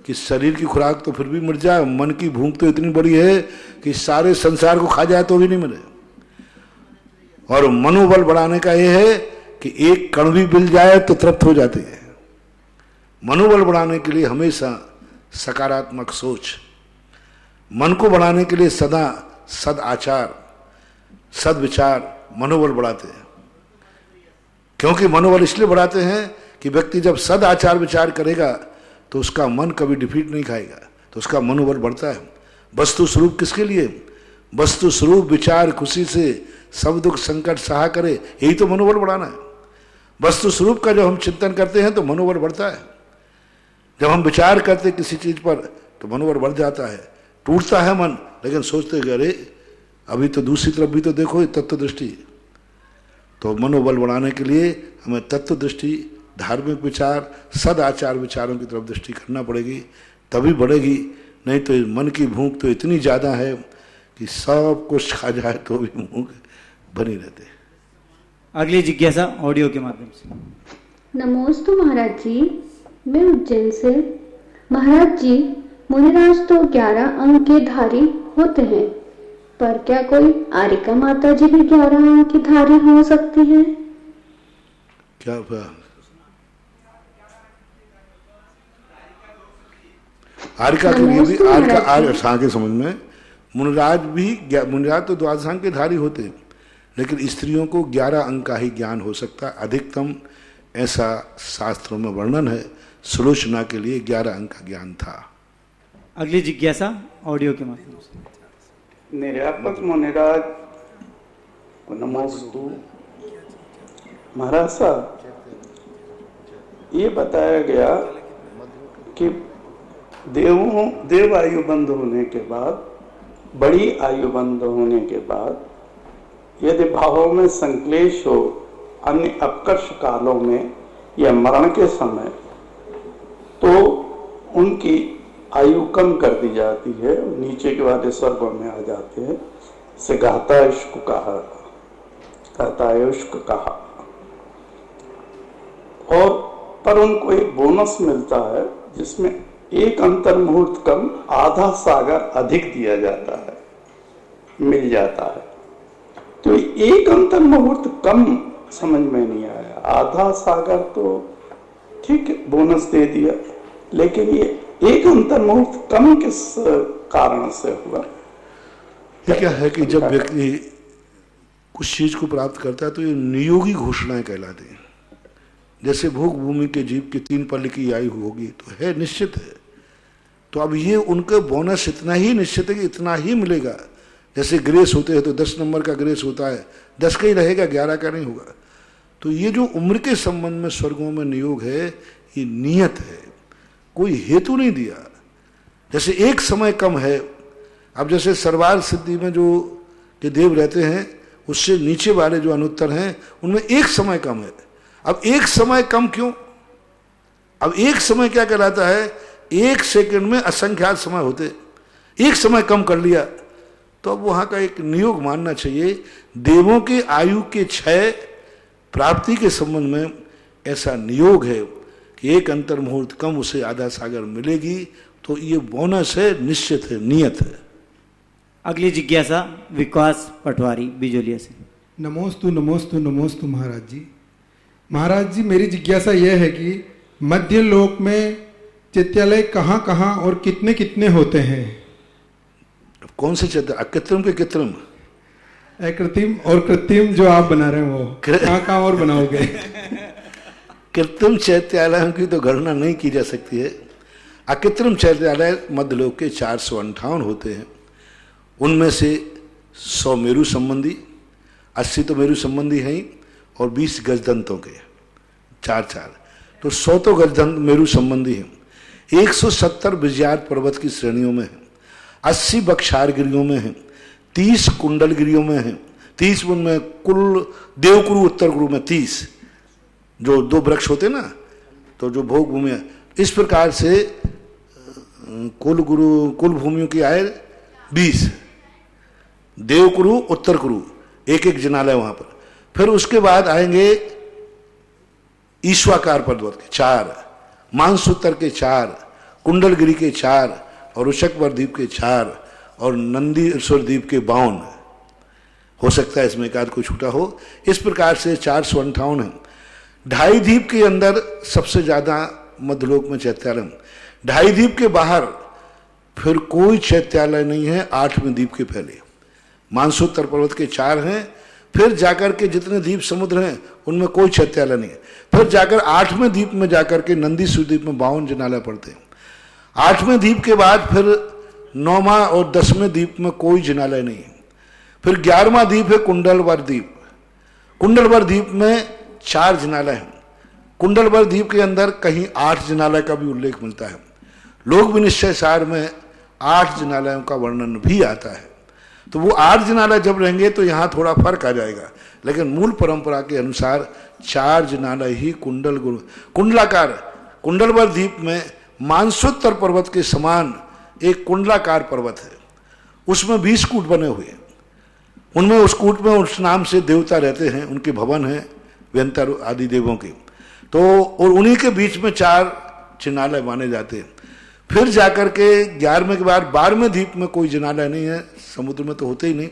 कि शरीर की खुराक तो फिर भी मिट जाए, मन की भूख तो इतनी बड़ी है कि सारे संसार को खा जाए तो भी नहीं मिले। और मनोबल बढ़ाने का यह है कि एक कण भी मिल जाए तो तृप्त हो जाती है। मनोबल बढ़ाने के लिए हमेशा सकारात्मक सोच, मन को बढ़ाने के लिए सदा सद आचार, सद विचार मनोबल बढ़ाते हैं। क्योंकि मनोबल इसलिए बढ़ाते हैं कि व्यक्ति जब सद आचार विचार करेगा तो उसका मन कभी डिफीट नहीं खाएगा, तो उसका मनोबल बढ़ता है। वस्तु स्वरूप किसके लिए? वस्तु स्वरूप विचार खुशी से सब दुख संकट सहा करे, यही तो मनोबल बढ़ाना है। वस्तु स्वरूप का जब हम चिंतन करते हैं तो मनोबल बढ़ता है। जब हम विचार करते किसी चीज पर तो मनोबल बढ़ जाता है, टूटता है मन, लेकिन सोचते कि अरे अभी तो दूसरी तरफ भी तो देखो, तत्व दृष्टि। तो मनोबल बढ़ाने के लिए हमें तत्व दृष्टि, धार्मिक विचार, सद आचार विचारों की तरफ दृष्टि करना पड़ेगी, तभी बढ़ेगी। नहीं तो मन की भूख तो इतनी ज़्यादा है कि सब कुछ खा जाए तो भी भूख बनी रहती है। अगली जिज्ञासा ऑडियो के माध्यम से। नमोस्तु महाराज जी, मैं उज्जैन से। महाराज जी, मुनिराज तो 11 अंक के धारी होते हैं, पर क्या कोई आरिका माता जी भी 11 अंक की धारी हो सकती हैं? क्या आरिका के लिए भी आगे समझ में, मुनिराज तो द्वादशांक के धारी होते हैं, लेकिन स्त्रियों को 11 अंक का ही ज्ञान हो सकता है। अधिकतम ऐसा शास्त्रों में वर्णन है, सुलोचना के लिए 11 अंक का ज्ञान था। अगली जिज्ञासा ऑडियो के माध्यम से। निर्यापक मुनिराज को नमोस्तु। महाराज साहब, ये बताया गया कि देव आयु बंद होने के बाद, बड़ी आयु बंद होने के बाद यदि भावों में संक्लेश हो, अन्य अपकर्ष कालों में या मरण के समय, तो उनकी आयु कम कर दी जाती है, नीचे के वाले स्वर्गों में आ जाते हैं। से घातायुष्क कहा। और पर उनको एक बोनस मिलता है जिसमें एक अंतर मुहूर्त कम, आधा सागर अधिक दिया जाता है, मिल जाता है। तो एक अंतर मुहूर्त कम समझ में नहीं आया। आधा सागर तो ठीक बोनस दे दिया, लेकिन ये एक अंतर मुहूर्त कम किस कारण से हुआ? ये क्या है कि जब व्यक्ति कुछ चीज को प्राप्त करता है तो ये नियोगी घोषणाएं कहलाती हैं। जैसे भोग भूमि के जीव की 3 पल की आयु होगी तो है, निश्चित है। तो अब ये उनका बोनस इतना ही निश्चित है कि इतना ही मिलेगा। जैसे ग्रेस होते हैं तो 10 नंबर का ग्रेस होता है, 10 का ही रहेगा, 11 का नहीं होगा। तो ये जो उम्र के संबंध में स्वर्गों में नियोग है, ये नियत है, कोई हेतु नहीं दिया। जैसे एक समय कम है, अब जैसे सर्वार सिद्धि में जो देव रहते हैं उससे नीचे वाले जो अनुत्तर हैं उनमें एक समय कम है। अब एक समय कम क्यों? अब एक समय क्या कहलाता है? 1 सेकंड में असंख्यात समय होते, एक समय कम कर लिया तो अब वहां का एक नियोग मानना चाहिए। देवों के आयु के क्षय प्राप्ति के संबंध में ऐसा नियोग है कि एक अंतर मुहूर्त कम उसे आधा सागर मिलेगी, तो ये बोनस है, निश्चित है, नियत है। अगली जिज्ञासा विकास पटवारी बिजोलिया से। नमोस्तु नमोस्तु नमोस्तु महाराज जी। महाराज जी, मेरी जिज्ञासा यह है कि मध्य लोक में चित्यालय कहाँ कहाँ और कितने कितने होते हैं? कौन से चित्यालय? अकृत्रिम के कृत्रिम? अकृत्रिम और कृत्रिम जो आप बना रहे हैं वो कहाँ कहाँ और बनाओगे? कृत्रिम चैत्यालयों की तो गणना नहीं की जा सकती है। अकृत्रिम चैत्यालय मध्यलोक के 458 होते हैं। उनमें से 100 मेरु संबंधी, 80 तो मेरु संबंधी हैं ही, और 20 गजदंतों के 4 तो 100 तो गजदंत मेरु संबंधी हैं। 170 विजयात पर्वत की श्रेणियों में है, 80 बक्षार गिरियों में है, 30 कुंडल गिरियों में है, 30 उनमें कुल देवकुरु उत्तर गुरु में 30 जो 2 वृक्ष होते ना, तो जो भोग भूमि है। इस प्रकार से कुल भूमियों की आय 20, देवकुरु उत्तर कुरु, एक एक जिनालय वहां पर। फिर उसके बाद आएंगे ईश्वाकार पर्वत के 4, मानसोत्तर के 4, कुंडलगिरी के 4 और ऋषकवर द्वीप के 4 और नंदीश्वर द्वीप के 52। हो सकता है इसमें एक आध कोई छूटा हो। इस प्रकार से 458 है। 2.5 द्वीप के अंदर सबसे ज्यादा मध्यलोक में चैत्यालय। 2.5 द्वीप के बाहर फिर कोई चैत्यालय नहीं है। 8वें द्वीप के पहले मानसोत्तर पर्वत के 4 हैं फिर जाकर के जितने द्वीप समुद्र हैं उनमें कोई चैत्यालय नहीं है। फिर जाकर 8वें द्वीप में जाकर के नंदीश्वर द्वीप में 52 जिनालय पड़ते हैं। 8वें द्वीप के बाद फिर 9वां और 10वें द्वीप में कोई जिनालय नहीं है। फिर 11वां द्वीप है कुंडलवर द्वीप। कुंडलवर द्वीप में 4 जिनालय हैं। कुंडलवर द्वीप के अंदर कहीं 8 जिनालय का भी उल्लेख मिलता है। लोक विनिश्चय सार में 8 जिनालयों का वर्णन भी आता है। तो वो 8 जिनालय जब रहेंगे तो यहाँ थोड़ा फर्क आ जाएगा, लेकिन मूल परंपरा के अनुसार 4 जिनालय ही कुंडलाकार कुंडलवर द्वीप में मानसोत्तर पर्वत के समान एक कुंडलाकार पर्वत है। उसमें 20 कूट बने हुए हैं। उनमें उस कूट में उस नाम से देवता रहते हैं, उनके भवन हैं व्यंतर आदि देवों के। तो और उन्हीं के बीच में 4 जिनालय माने जाते हैं। फिर जाकर के 11वें के बाद 12वें द्वीप में कोई जिनालय नहीं है, समुद्र में तो होते ही नहीं।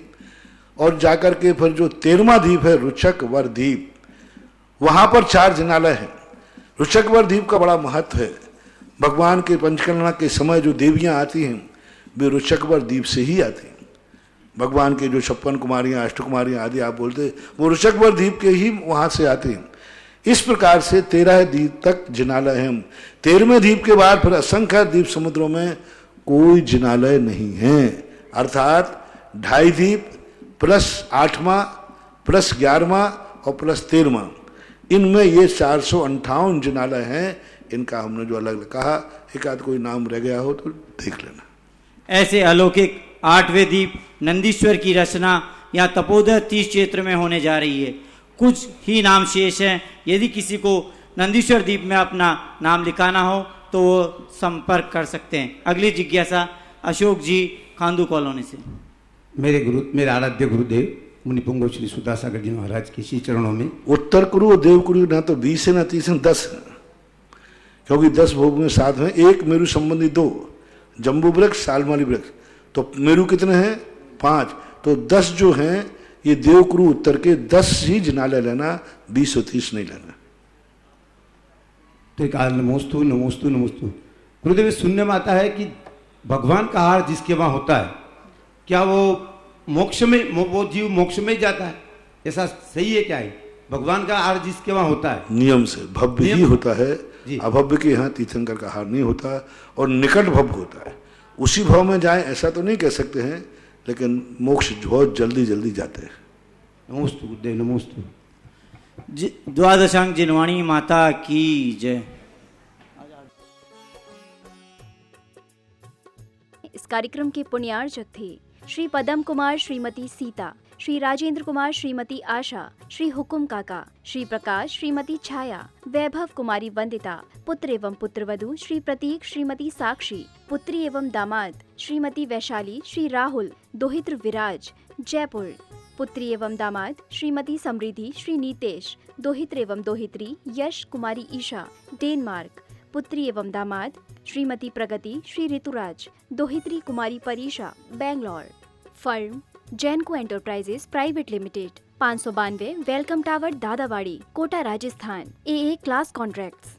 और जाकर के फिर जो 13वां द्वीप है रुचकवर द्वीप, वहां पर 4 जिनालय हैं। रुचकवर द्वीप का बड़ा महत्व है। भगवान के पंचकर्णा के समय जो देवियां आती हैं वे रुचकवर द्वीप से ही आती हैं। भगवान के जो 56 कुमारियां, अष्टकुमारियां आदि आप बोलते, वो रुचकवर द्वीप के ही वहां से आते हैं। इस प्रकार से 13 द्वीप तक जिनालय हैं। 13वें द्वीप के बाद फिर असंख्य द्वीप समुद्रों में कोई जिनालय नहीं है। अर्थात 2.5 द्वीप प्लस 8वां प्लस 11वां और प्लस 13वां, इनमें ये 458 जिनालय हैं। इनका हमने जो अलग कहा, एक आध कोई नाम रह गया हो तो देख लेना। ऐसे अलौकिक 8वें द्वीप नंदीश्वर की रचना या तपोदय 30 क्षेत्र में होने जा रही है। कुछ ही नाम शेष हैं। यदि किसी को नंदीश्वर द्वीप में अपना नाम लिखाना हो तो वो संपर्क कर सकते हैं। अगली जिज्ञासा अशोक जी खांदू कॉलोनी से। मेरे आराध्य गुरुदेव मुनिपुंगव श्री सुधासागर जी महाराज के श्री चरणों में उत्तर कुरु और देव कुरु ना तो 20 है ना 30 है, 10 है, क्योंकि 10 भोग में 7 हैं। एक मेरु संबंधी 2, जम्बू वृक्ष सालमाली वृक्ष, तो मेरु कितने हैं 5, तो 10 जो हैं ये देवकुरु उत्तर के 10 ही जिनालय लेना, 20 और 30 नहीं लेना। तो एक नमोस्तु नमोस्तु नमोस्तु। गुरुदेव सुनने में आता है कि भगवान का हार जिसके वहां होता है, क्या वो मोक्ष में, वो जीव मोक्ष में जाता है? ऐसा सही है क्या है? भगवान का हार जिसके वहां होता है नियम से भव्य ही होता है। अभव्य के यहाँ तीर्थंकर का हार नहीं होता और निकट भव्य होता है। उसी भाव में जाए ऐसा तो नहीं कह सकते हैं, लेकिन मोक्ष बहुत जल्दी जल्दी जाते हैं। नमोस्तु गुरुदेव नमोस्तु। द्वादशांग जिनवाणी माता की जय। इस कार्यक्रम के पुण्यार्चक थे श्री पदम कुमार श्रीमती सीता, श्री राजेंद्र कुमार श्रीमती आशा, श्री हुकुम काका, श्री प्रकाश श्रीमती छाया, वैभव कुमारी वंदिता, पुत्र एवं पुत्रवधू श्री प्रतीक श्रीमती साक्षी, पुत्री एवं दामाद श्रीमती वैशाली, श्री राहुल, दोहित्र विराज जयपुर, पुत्री एवं दामाद श्रीमती समृद्धि, श्री नीतेश, दोहित्र एवं दोहित्री यश कुमारी ईशा डेनमार्क, पुत्री एवं दामाद श्रीमती प्रगति, श्री ऋतुराज, दोहित्री Kumari Parisha Bangalore. Firm Jainco enterprises private limited, 592 welcome tower Dadawadi, Kota Rajasthan. AA class contracts.